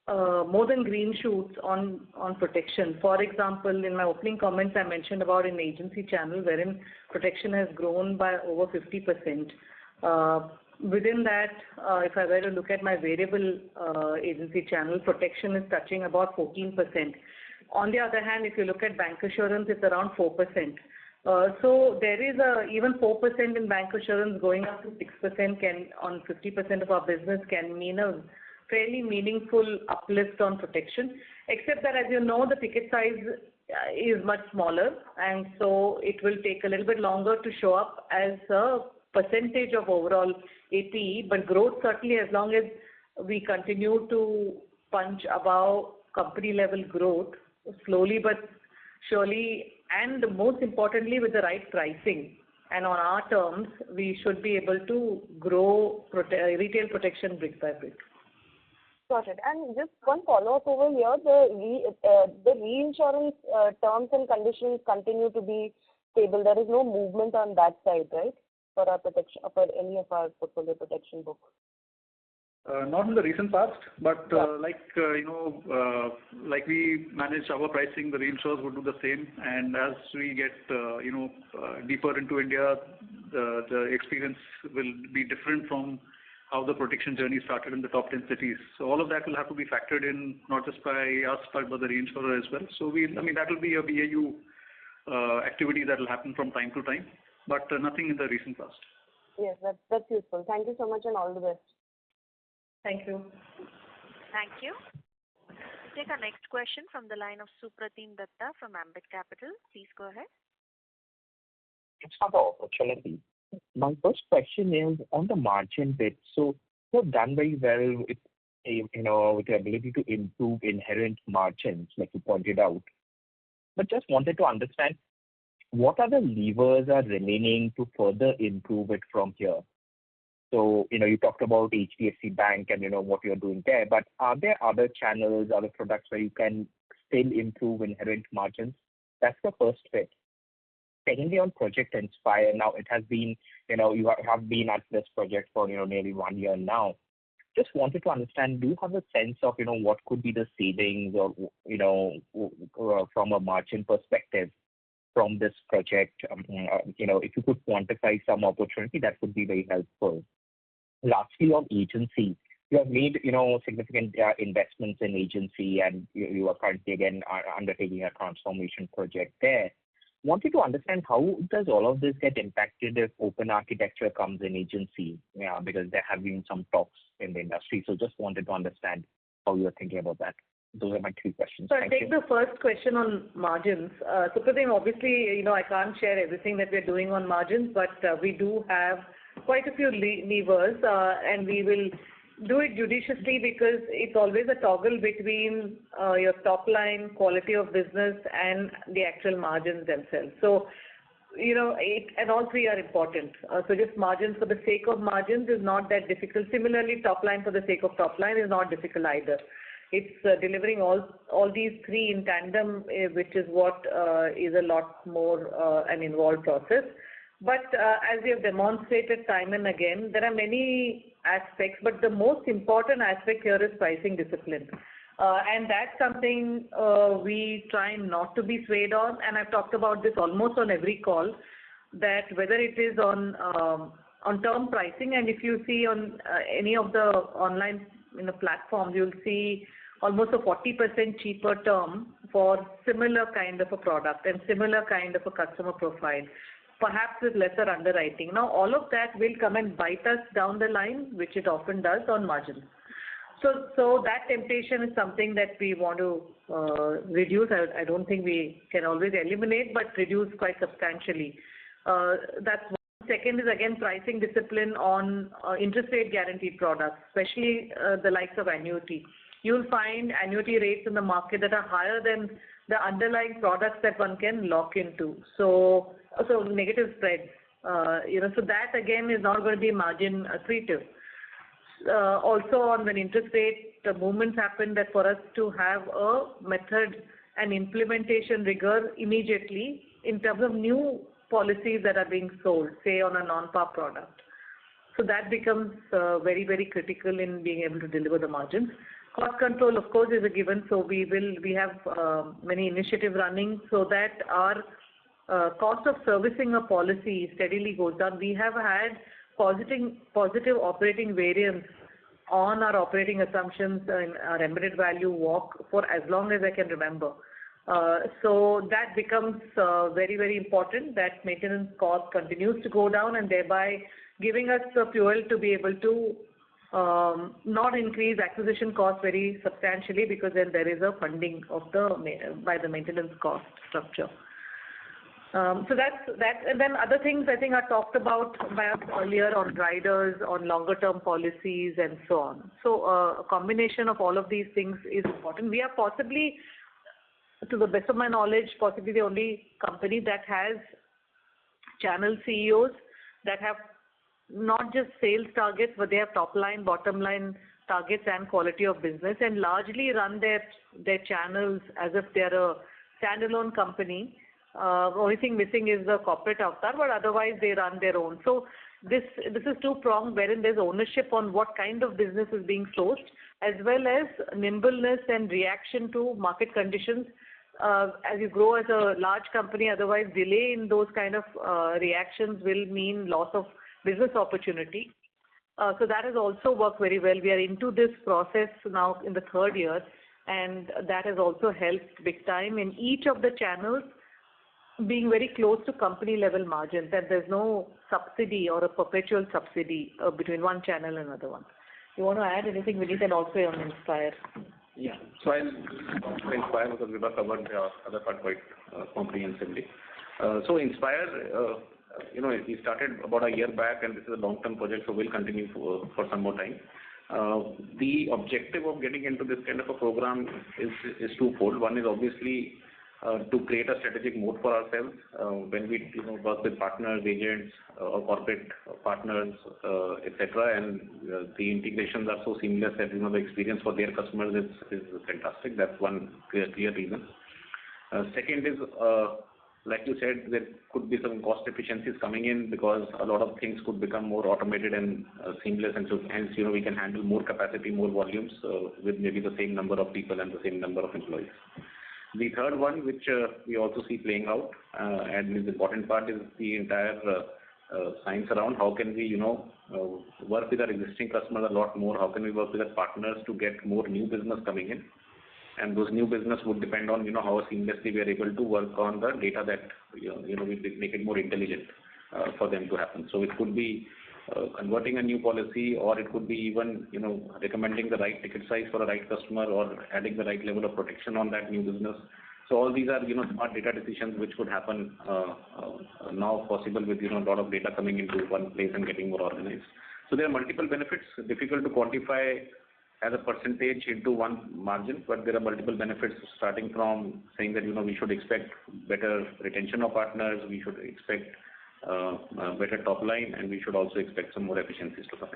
more than green shoots on protection. For example, in my opening comments, I mentioned about an agency channel wherein protection has grown by over 50%. Within that, if I were to look at my variable agency channel, protection is touching about 14%. On the other hand, if you look at bank assurance, it's around 4%. So there is even 4% in bank assurance going up to 6% on 50% of our business can mean a fairly meaningful uplift on protection, except that, as you know, the ticket size is much smaller, and so it will take a little bit longer to show up as a percentage of overall APE, but growth certainly, as long as we continue to punch above company level growth, slowly but surely, and most importantly with the right pricing and on our terms, we should be able to grow retail protection brick by brick. Got it. And just one follow-up over here, the reinsurance terms and conditions continue to be stable. There is no movement on that side, right, for our protection, for any of our portfolio protection book? Not in the recent past, but like we manage our pricing, the reinsurers would do the same. And as we get deeper into India, the experience will be different from how the protection journey started in the top 10 cities. So all of that will have to be factored in, not just by us, but by the reinsurer as well. So that will be a BAU activity that will happen from time to time, but nothing in the recent past. Yes, that's useful. Thank you so much and all the best. Thank you. Thank you. We'll take our next question from the line of Supratim Datta from Ambit Capital. Please go ahead. Thanks for the opportunity. My first question is on the margin bit. So you've done very well with the ability to improve inherent margins, like you pointed out. But just wanted to understand, what are the levers are remaining to further improve it from here? So, you talked about HDFC Bank and, what you're doing there, but are there other channels, other products where you can still improve inherent margins? That's the first bit. Secondly, on Project Inspire, now it has been, you have been at this project for, nearly 1 year now. Just wanted to understand, do you have a sense of, what could be the savings or, from a margin perspective from this project? If you could quantify some opportunity, that would be very helpful. Lastly, on agency, you have made, significant investments in agency, and you are currently again undertaking a transformation project there. Wanted to understand, how does all of this get impacted if open architecture comes in agency? Because there have been some talks in the industry. So just wanted to understand how you are thinking about that. Those are my 3 questions. So I'll take the first question on margins. Supratim, obviously, I can't share everything that we're doing on margins, but we do have quite a few levers, and we will do it judiciously because it's always a toggle between your top line, quality of business, and the actual margins themselves. So, and all 3 are important. So just margins for the sake of margins is not that difficult. Similarly, top line for the sake of top line is not difficult either. It's delivering all these 3 in tandem, which is what is a lot more an involved process. But as we have demonstrated time and again, there are many aspects, but the most important aspect here is pricing discipline. And that's something we try not to be swayed on. And I've talked about this almost on every call, that whether it is on term pricing, and if you see on any of the online platforms, you'll see almost a 40% cheaper term for similar kind of a product and similar kind of a customer profile, perhaps with lesser underwriting. Now, all of that will come and bite us down the line, which it often does on margins. So that temptation is something that we want to reduce. I don't think we can always eliminate, but reduce quite substantially. That's one Second is again pricing discipline on interest rate guaranteed products, especially the likes of annuity. You'll find annuity rates in the market that are higher than the underlying products that one can lock into. So negative spreads. So that again is not going to be margin accretive. Also on when interest rate movements happen, that for us to have a method and implementation rigor immediately in terms of new policies that are being sold, say on a non-par product. So that becomes very, very critical in being able to deliver the margins. Cost control, of course, is a given. So we have many initiatives running so that our cost of servicing a policy steadily goes down. We have had positive operating variance on our operating assumptions in our embedded value walk for as long as I can remember. So that becomes very, very important, that maintenance cost continues to go down and thereby giving us the fuel to be able to not increase acquisition costs very substantially, because then there is a funding of by the maintenance cost structure. So that's that. And then other things I think are talked about by us earlier on riders, on longer term policies and so on. So a combination of all of these things is important. We are possibly, to the best of my knowledge, possibly the only company that has channel CEOs that have not just sales targets, but they have top line, bottom line targets and quality of business, and largely run their channels as if they're a standalone company. Only thing missing is the corporate avatar, but otherwise they run their own. So this is two-pronged, wherein there's ownership on what kind of business is being sourced, as well as nimbleness and reaction to market conditions. As you grow as a large company, otherwise delay in those kind of reactions will mean loss of business opportunity. So that has also worked very well. We are into this process now in the third year, and that has also helped big time in each of the channels being very close to company level margins, that there's no subsidy or a perpetual subsidy between one channel and another one. You want to add anything, Vineet, and also on Inspire? Yeah. So I'll talk to Inspire because we've covered the other part quite comprehensively. So Inspire, we started about a year back, and this is a long-term project, so we'll continue for some more time. The objective of getting into this kind of a program is twofold. One is obviously to create a strategic moat for ourselves when we work with partners, agents, or corporate partners, etc. And the integrations are so seamless that the experience for their customers is fantastic. That's one clear reason. Second is, like you said, there could be some cost efficiencies coming in because a lot of things could become more automated and seamless, and so hence we can handle more capacity, more volumes with maybe the same number of people and the same number of employees. The third one, which we also see playing out, and is the important part, is the entire science around how can we, work with our existing customers a lot more. How can we work with our partners to get more new business coming in? And those new business would depend on, how seamlessly we are able to work on the data that, we make it more intelligent for them to happen. So it could be converting a new policy, or it could be even, recommending the right ticket size for a right customer, or adding the right level of protection on that new business. So all these are, smart data decisions which could happen now possible with, a lot of data coming into one place and getting more organized. So there are multiple benefits, difficult to quantify as a percentage into one margin, but there are multiple benefits starting from saying that, we should expect better retention of partners, we should expect better top line, and we should also expect some more efficiencies to come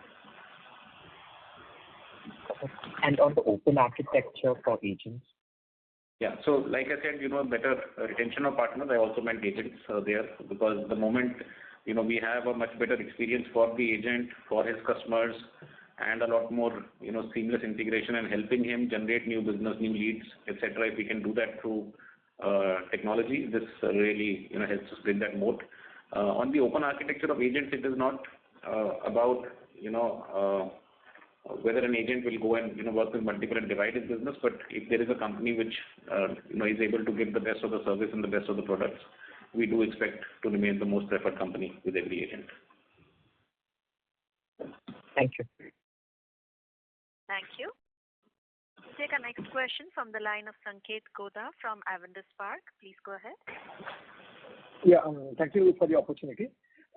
in. And on the open architecture for agents? Yeah, so like I said, better retention of partners. I also meant agents there, because the moment, we have a much better experience for the agent, for his customers, and a lot more, seamless integration and helping him generate new business, new leads, etc. If we can do that through technology, this really, helps us build that moat. On the open architecture of agents, it is not about, whether an agent will go and, work with multiple and divide his business, but if there is a company which, is able to give the best of the service and the best of the products, we do expect to remain the most preferred company with every agent. Thank you. Thank you. We'll take our next question from the line of Sanket Godha from Avendus Spark. Please go ahead. Yeah, thank you for the opportunity.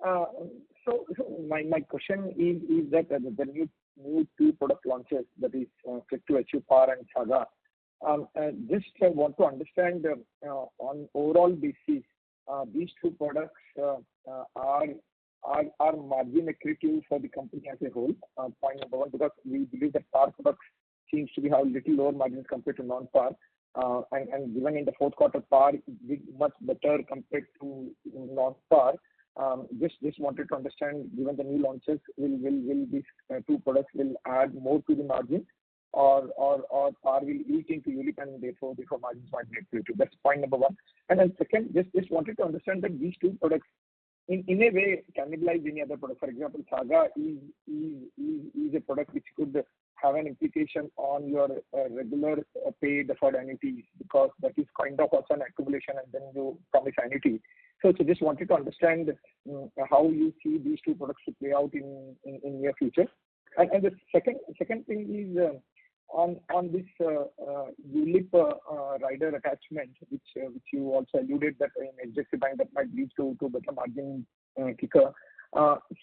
So my question is that the new two product launches, that is Click to Achieve PAR and Saga, just want to understand on overall basis, these two products are margin accretive for the company as a whole. Point number one, because we believe that PAR products seems to be have little lower margins compared to non-PAR. And given in the fourth quarter, PAR did much better compared to non-PAR. Just wanted to understand, given the new launches, will these two products will add more to the margin, or PAR will eat into ULIP and therefore margins might be accretive? That's point number one. And then second, just wanted to understand that these two products in a way cannibalize any other product. For example, Saga is a product which could have an implication on your regular paid deferred annuities, because that is kind of also an accumulation and then you promise annuity. So just wanted to understand how you see these two products to play out in near future. And the second thing is on this ULIP rider attachment, which you also alluded that in HDFC Bank that might lead to better margin kicker.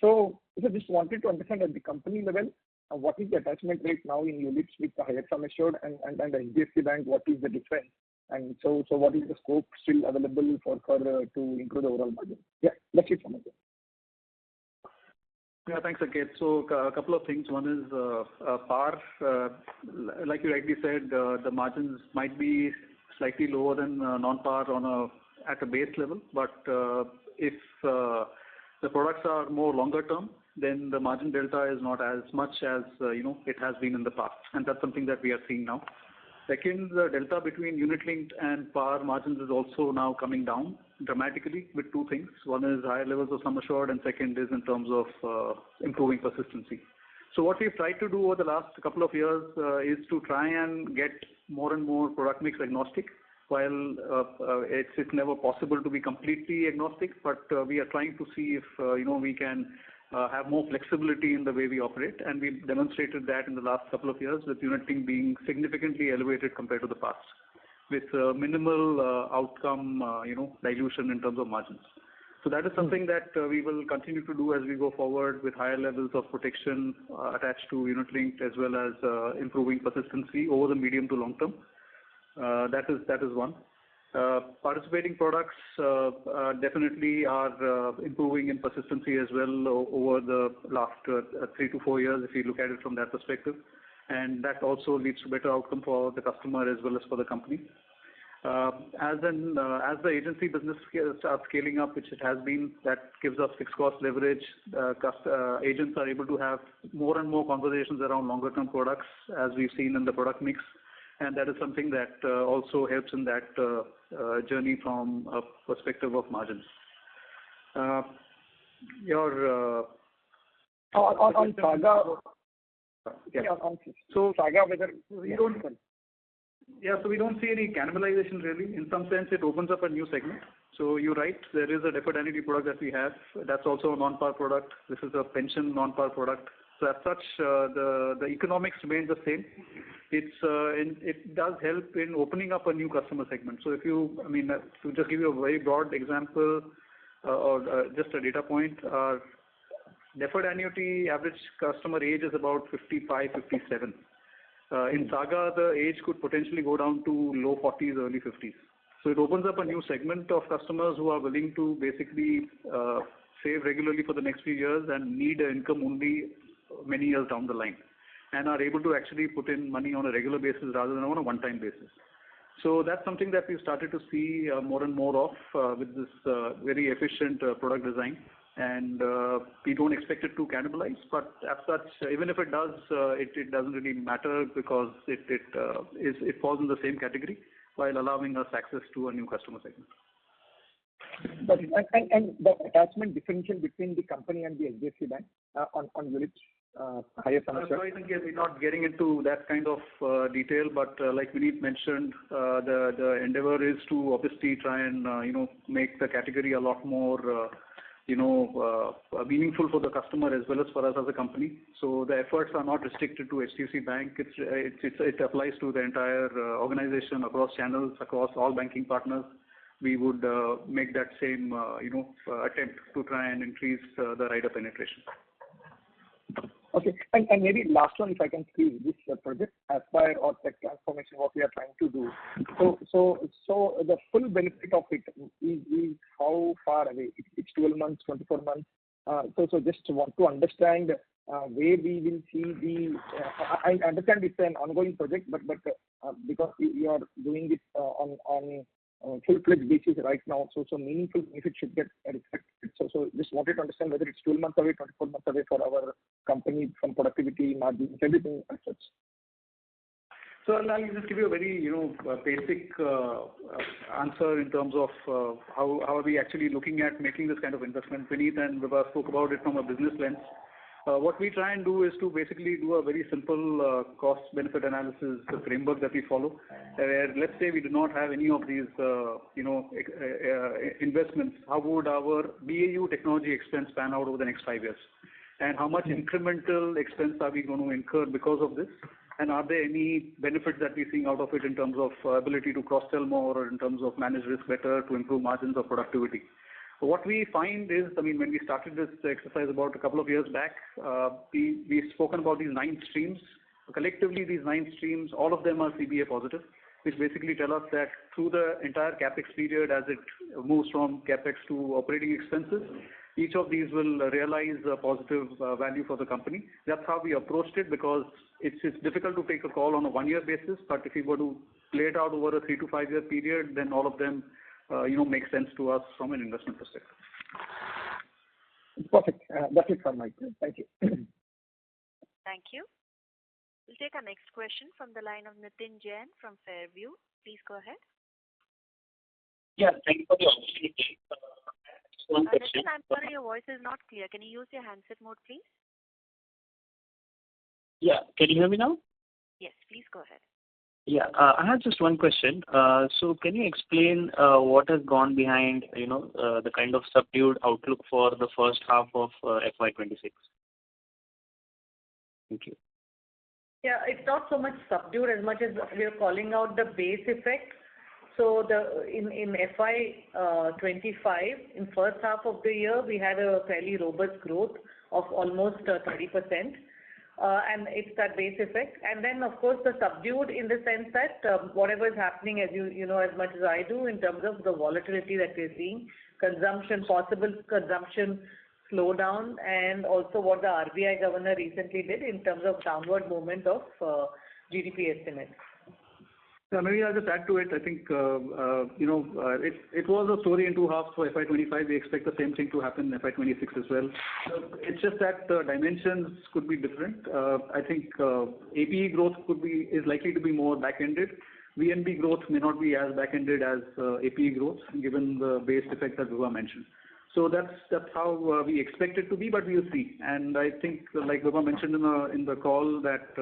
So just wanted to understand at the company level, what is the attachment rate now in ULIPs with the higher sum assured and HDFC Bank, what is the difference? And so what is the scope still available for to improve the overall margin? Yeah, that's it from me. Yeah, thanks, Saket. So a couple of things. One is PAR, like you rightly said, the margins might be slightly lower than non-PAR at a base level, but if the products are more longer term, then the margin delta is not as much as it has been in the past, and that's something that we are seeing now. Second, the delta between unit-linked and PAR margins is also now coming down dramatically with two things. One is higher levels of sum assured, and second is in terms of improving persistency. So what we've tried to do over the last couple of years is to try and get more and more product mix agnostic. While it's never possible to be completely agnostic, but we are trying to see if we can have more flexibility in the way we operate, and we've demonstrated that in the last couple of years with unit-linked being significantly elevated compared to the past, with minimal outcome dilution in terms of margins. So that is something that we will continue to do as we go forward, with higher levels of protection attached to unit-linked, as well as improving persistency over the medium to long term. That is one. Participating products definitely are improving in persistency as well over the last 3 to 4 years, if you look at it from that perspective. And that also leads to better outcome for the customer as well as for the company. As the agency business starts scaling up, which it has been, that gives us fixed cost leverage. Agents are able to have more and more conversations around longer term products, as we've seen in the product mix. And that is something that also helps in that journey from a perspective of margins. On Saga, so Saga, whether we don't. Yeah, so we don't see any cannibalization really. In some sense, it opens up a new segment. So you're right, there is a deferred annuity product that we have. That's also a non-par product. This is a pension non-par product. So as such, the economics remain the same. It does help in opening up a new customer segment. So to just give you a very broad example or just a data point, deferred annuity average customer age is about 55, 57. In Saga, the age could potentially go down to low 40s, early 50s. So it opens up a new segment of customers who are willing to basically save regularly for the next few years and need an income only many years down the line, and are able to actually put in money on a regular basis rather than on a one-time basis. So that's something that we've started to see more and more of with this very efficient product design. And we don't expect it to cannibalize, but as such, even if it does, it doesn't really matter, because it falls in the same category while allowing us access to a new customer segment. But and the attachment differential between the company and the HDFC Bank on units, higher sum assured? I think we're not getting into that kind of detail, but like Vineet mentioned, the endeavor is to obviously try and make the category a lot more meaningful for the customer as well as for us as a company. So the efforts are not restricted to HDFC Bank. It applies to the entire organization, across channels, across all banking partners. we would make that same attempt to try and increase the rider penetration. Okay. And maybe last one, if I can squeeze this project Aspire or tech transformation, what we are trying to do. So the full benefit of it is how far away? It's 12 months, 24 months. So just want to understand where we will see the. I understand it's an ongoing project, but because you are doing it on full-fledged basis right now, so meaningful benefit should get reflected. So just wanted to understand whether it's 12 months away, 24 months away for our company from productivity, margins, everything as such. So I'll just give you a very basic answer in terms of how are we actually looking at making this kind of investment. Vineet and Vibha spoke about it from a business lens. What we try and do is to basically do a very simple cost-benefit analysis framework that we follow. Where let's say we do not have any of these, investments. How would our BAU technology expense pan out over the next 5 years? And how much incremental expense are we going to incur because of this? And are there any benefits that we're seeing out of it in terms of ability to cross-sell more or in terms of manage risk better to improve margins or productivity? What we find is, when we started this exercise about a couple of years back, we've spoken about these 9 streams. Collectively, these 9 streams, all of them are CBA positive, which basically tell us that through the entire CapEx period, as it moves from CapEx to operating expenses, each of these will realize a positive value for the company. That's how we approached it, because it's difficult to take a call on a 1-year basis, but if we were to play it out over a 3 to 5 year period, then all of them make sense to us from an investment perspective. Perfect. That's it from my side. Thank you. Thank you. We'll take our next question from the line of Nitin Jain from Fairview. Please go ahead. Yeah, thank you for the opportunity. One question. Nitin, I'm sorry, your voice is not clear. Can you use your handset mode, please? Yeah, can you hear me now? Yes, please go ahead. Yeah, I have just one question. So can you explain what has gone behind, the kind of subdued outlook for the first half of FY26? Thank you. Yeah, it's not so much subdued as much as we are calling out the base effect. So in FY25, in first half of the year, we had a fairly robust growth of almost 30%. And it's that base effect. And then, of course, the subdued in the sense that whatever is happening, as you know as much as I do, in terms of the volatility that we're seeing, possible consumption slowdown, and also what the RBI governor recently did in terms of downward movement of GDP estimates. Yeah, maybe I'll just add to it. I think, it was a story in 2 halves for FY25. We expect the same thing to happen in FY26 as well. It's just that the dimensions could be different. I think APE growth is likely to be more back-ended. VNB growth may not be as back-ended as APE growth, given the base effect that Vibha mentioned. So that's how we expect it to be, but we'll see. And I think, like Vibha mentioned in the call, that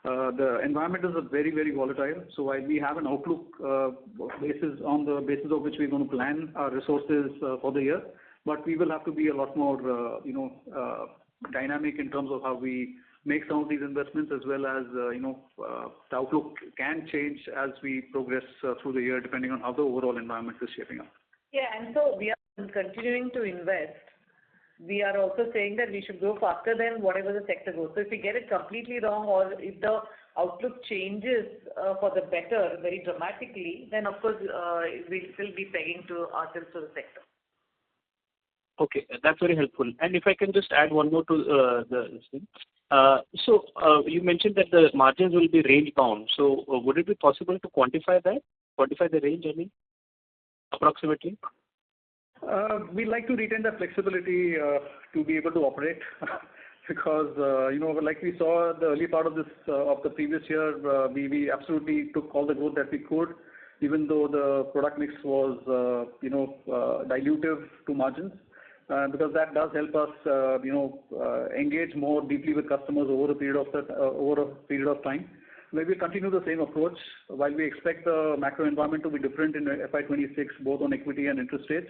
the environment is very, very volatile. So while we have an outlook on the basis of which we're going to plan our resources for the year, but we will have to be a lot more, dynamic in terms of how we make some of these investments, as well as, the outlook can change as we progress through the year, depending on how the overall environment is shaping up. Yeah, and so we are continuing to invest. We are also saying that we should grow faster than whatever the sector goes. So if we get it completely wrong, or if the outlook changes for the better very dramatically, then of course we'll still be pegging to ourselves to the sector. Okay, that's very helpful. And if I can just add one more to this thing. So you mentioned that the margins will be range bound. So would it be possible to quantify that? Quantify the range, approximately? We like to retain that flexibility to be able to operate because, like we saw the early part of the previous year, we absolutely took all the growth that we could, even though the product mix was, dilutive to margins, because that does help us, engage more deeply with customers over a period of time. Maybe we'll continue the same approach while we expect the macro environment to be different in FY26, both on equity and interest rates.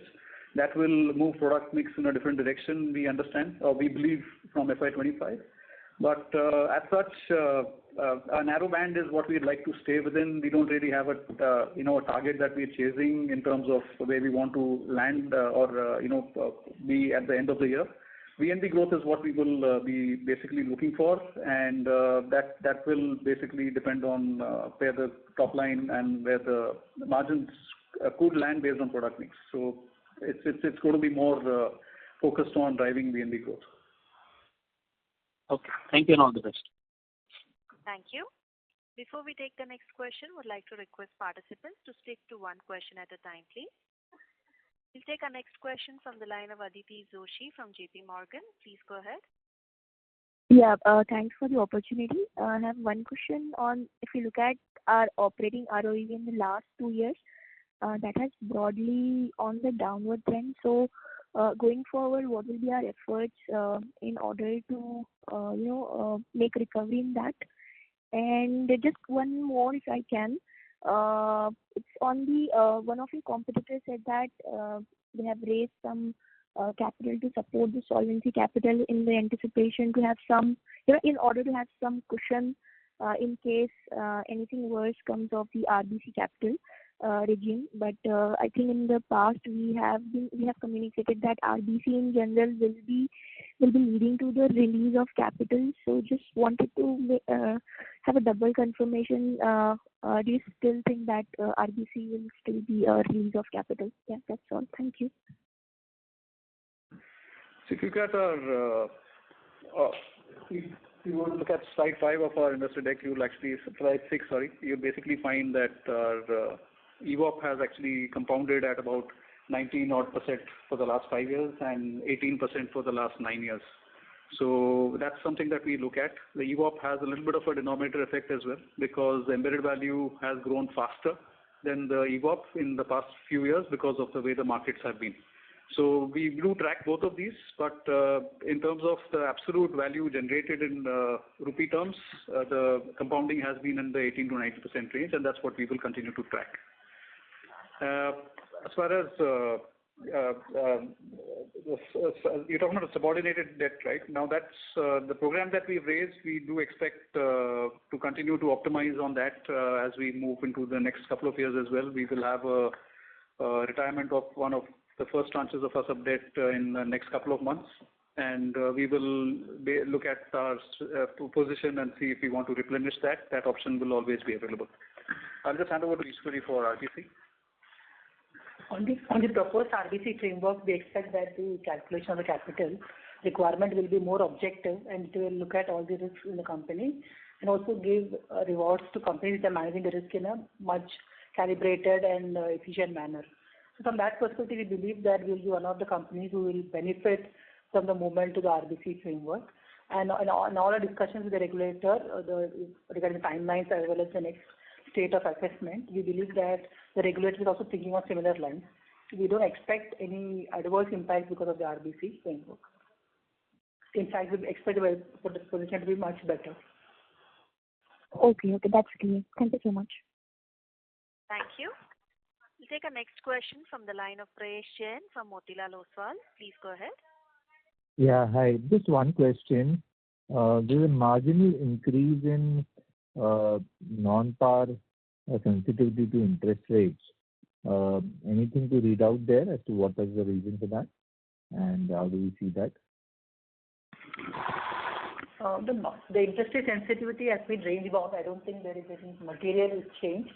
That will move product mix in a different direction, we understand, or we believe, from FY25. But as such, a narrow band is what we'd like to stay within. We don't really have a target that we're chasing in terms of where we want to land or be at the end of the year. VNB growth is what we will be basically looking for, and that will basically depend on where the top line and where the margins could land based on product mix. So it's going to be more focused on driving VNB growth. Okay. Thank you and all the best. Thank you. Before we take the next question, would like to request participants to stick to one question at a time, please. We'll take our next question from the line of Aditi Joshi from JP Morgan. Please go ahead. Yeah, thanks for the opportunity. I have one question on if you look at our operating ROE in the last 2 years, that has broadly on the downward trend. So, going forward, what will be our efforts in order to, make recovery in that? And just one more, if I can. It's on the one of your competitors said that they have raised some capital to support the solvency capital in the anticipation to have some, in order to have some cushion in case anything worse comes of the RBC capital regime. But I think in the past we have communicated that RBC in general will be leading to the release of capital. So just wanted to have a double confirmation. Do you still think that RBC will still be a release of capital? Yeah, that's all. Thank you. So if you look at our, if you want to look at slide 5 of our investor deck, you will actually, slide 6, sorry, you'll basically find that our EVOP has actually compounded at about 19% for the last 5 years and 18% for the last 9 years. So that's something that we look at. The EVOP has a little bit of a denominator effect as well because the embedded value has grown faster than the EVOP in the past few years because of the way the markets have been. So we do track both of these, but in terms of the absolute value generated in rupee terms, the compounding has been in the 18 to 90% range, and that's what we will continue to track. As far as you're talking about subordinated debt, right? Now that's the program that we've raised. We do expect to continue to optimize on that as we move into the next couple of years as well. We will have a retirement of one of the first tranches of our sub debt in the next couple of months, and we will look at our position and see if we want to replenish that. That option will always be available. I'll just hand over to Ishwari for RBC. On the proposed RBC framework, we expect that the calculation of the capital requirement will be more objective, and it will look at all the risks in the company and also give rewards to companies that are managing the risk in a much calibrated and efficient manner. So from that perspective, we believe that we will be one of the companies who will benefit from the movement to the RBC framework. And in all our discussions with the regulator regarding the timelines as well as the next state of assessment, we believe that the regulator is also thinking on similar lines. We don't expect any adverse impact because of the RBC framework. In fact, we expect the position to be much better. Okay, that's clear. Thank you so much. Thank you. We'll take our next question from the line of Prayesh Jain from Motilal Oswal. Please go ahead. Yeah, hi. Just one question. There's a marginal increase in non-par sensitivity to interest rates. Anything to read out there as to what is the reason for that, and how do we see that? The interest rate sensitivity has been range bound. I don't think there is any material change.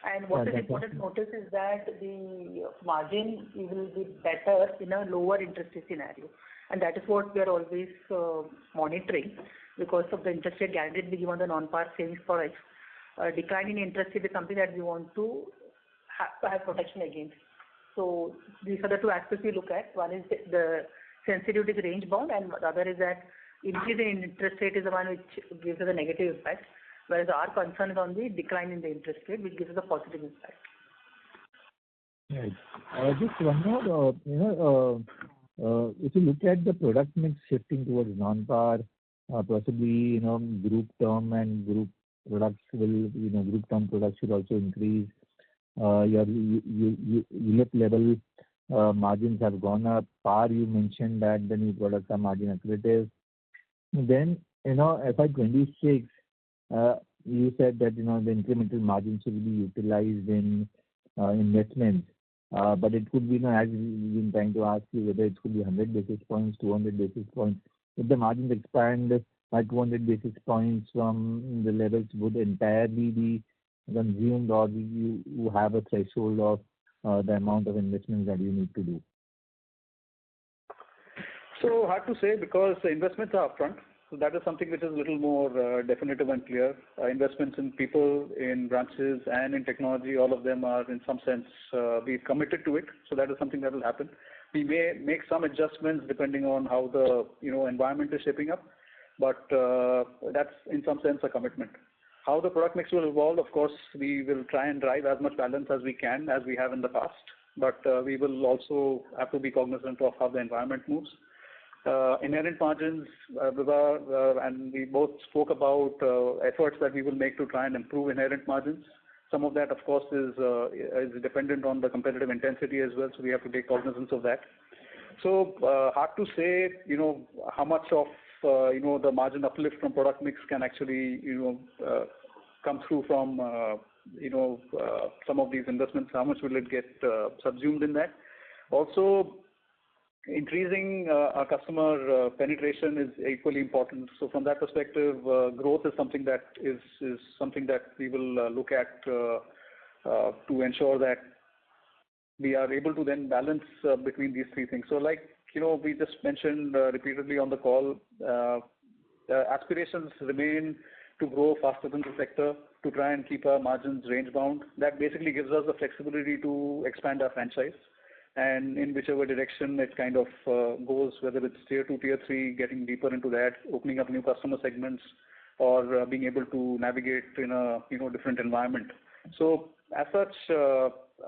And what is important to notice is that the margin will be better in a lower interest rate scenario. And that is what we are always monitoring because of the interest rate guarantee we give on the non-par savings products. Declining interest rate is something that we want to have protection against. So these are the two aspects we look at. One is the sensitivity is range bound, and the other is that increase in interest rate is the one which gives us a negative impact, whereas our concern is on the decline in the interest rate, which gives us a positive impact. Right. Just one more. If you look at the product mix shifting towards non-par, possibly group term and group products will group term products should also increase. Your unit level margins have gone up. Par, you mentioned that the new products are margin accretive. Then FY26, You said that, the incremental margins will be utilized in investments. But it could be, as we've been trying to ask you, whether it could be 100 basis points, 200 basis points. If the margins expand by 200 basis points from the levels, would entirely be consumed, or you have a threshold of the amount of investments that you need to do? So hard to say because the investments are upfront. So that is something which is a little more definitive and clear. Investments in people, in branches, and in technology, all of them are in some sense we've committed to it. So that is something that will happen. We may make some adjustments depending on how the environment is shaping up, but that's in some sense a commitment. How the product mix will evolve, of course, we will try and drive as much balance as we can, as we have in the past. But we will also have to be cognizant of how the environment moves. Inherent margins, and we both spoke about efforts that we will make to try and improve inherent margins. Some of that, of course, is dependent on the competitive intensity as well, so we have to take cognizance of that. So hard to say, how much of the margin uplift from product mix can actually come through from some of these investments. How much will it get subsumed in that? Also, increasing our customer penetration is equally important. So from that perspective, growth is something that we will look at to ensure that we are able to then balance between these three things. So we just mentioned repeatedly on the call, aspirations remain to grow faster than the sector, to try and keep our margins range bound. That basically gives us the flexibility to expand our franchise. And in whichever direction it kind of goes, whether it's tier 2, tier 3, getting deeper into that, opening up new customer segments, or being able to navigate in a different environment. So as such,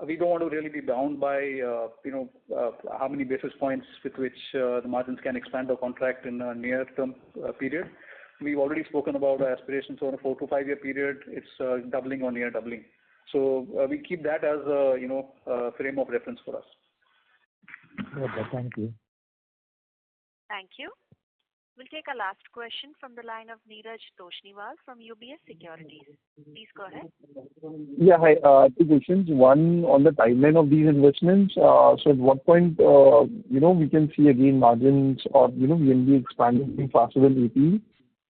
we don't want to really be bound by how many basis points with which the margins can expand or contract in a near-term period. We've already spoken about our aspirations on a 4 to 5 year period. It's doubling or near doubling. So we keep that as a frame of reference for us. Okay, thank you. Thank you. We'll take a last question from the line of Neeraj Toshniwal from UBS Securities. Please go ahead. Yeah, hi. Two questions. One, on the timeline of these investments. So at what point, we can see again margins or, VNB expanding faster than AP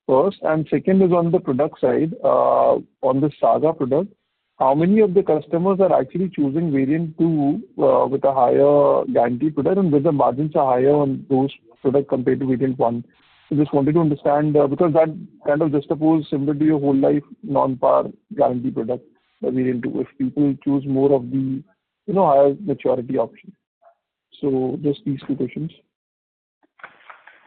first. And second is on the product side, on the Saga product. How many of the customers are actually choosing variant 2 with a higher guarantee product, and whether margins are higher on those products compared to variant 1? So just wanted to understand, because that kind of juxtaposes similar to your whole life non-par guarantee product, the variant 2, if people choose more of the higher maturity option. So just these two questions.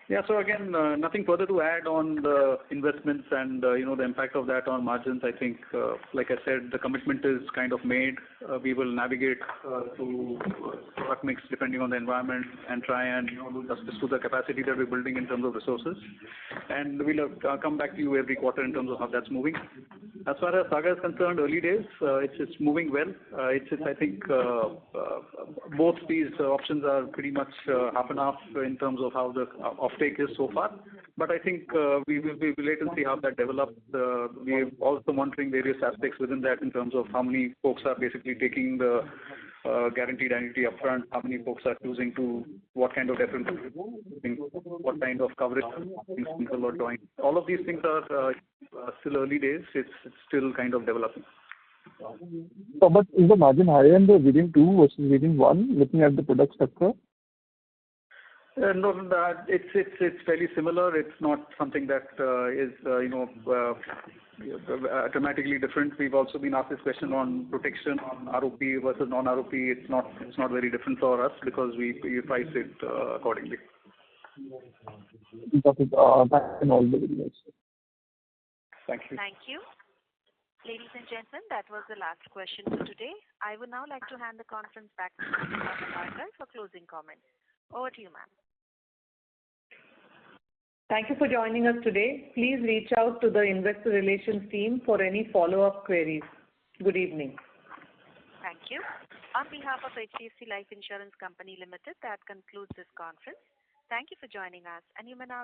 Yeah, so again, nothing further to add on the investments and the impact of that on margins. I think, like I said, the commitment is kind of made. We will navigate through product mix depending on the environment and try and do justice to the capacity that we're building in terms of resources. And we'll come back to you every quarter in terms of how that's moving. As far as Saga is concerned, early days, it's moving well. I think both these options are pretty much half and half in terms of how the offtake is so far. But I think we will wait and see how that develops. We're also monitoring various aspects within that in terms of how many folks are basically taking the guaranteed annuity upfront, how many folks are choosing to, what kind of difference, what kind of coverage people are doing. All of these things are still early days. It's still kind of developing. So, but is the margin higher in the variant 2 versus variant 1, looking at the product structure? No, it's fairly similar. It's not something that is dramatically different. We've also been asked this question on protection on ROP versus non-ROP. It's not very different for us because we price it accordingly. Thank you. All the videos. Thank you. Thank you. Ladies and gentlemen, that was the last question for today. I would now like to hand the conference back to Ms. for closing comments. Over to you, ma'am. Thank you for joining us today. Please reach out to the investor relations team for any follow-up queries. Good evening. Thank you. On behalf of HDFC Life Insurance Company Limited, that concludes this conference. Thank you for joining us, and you may now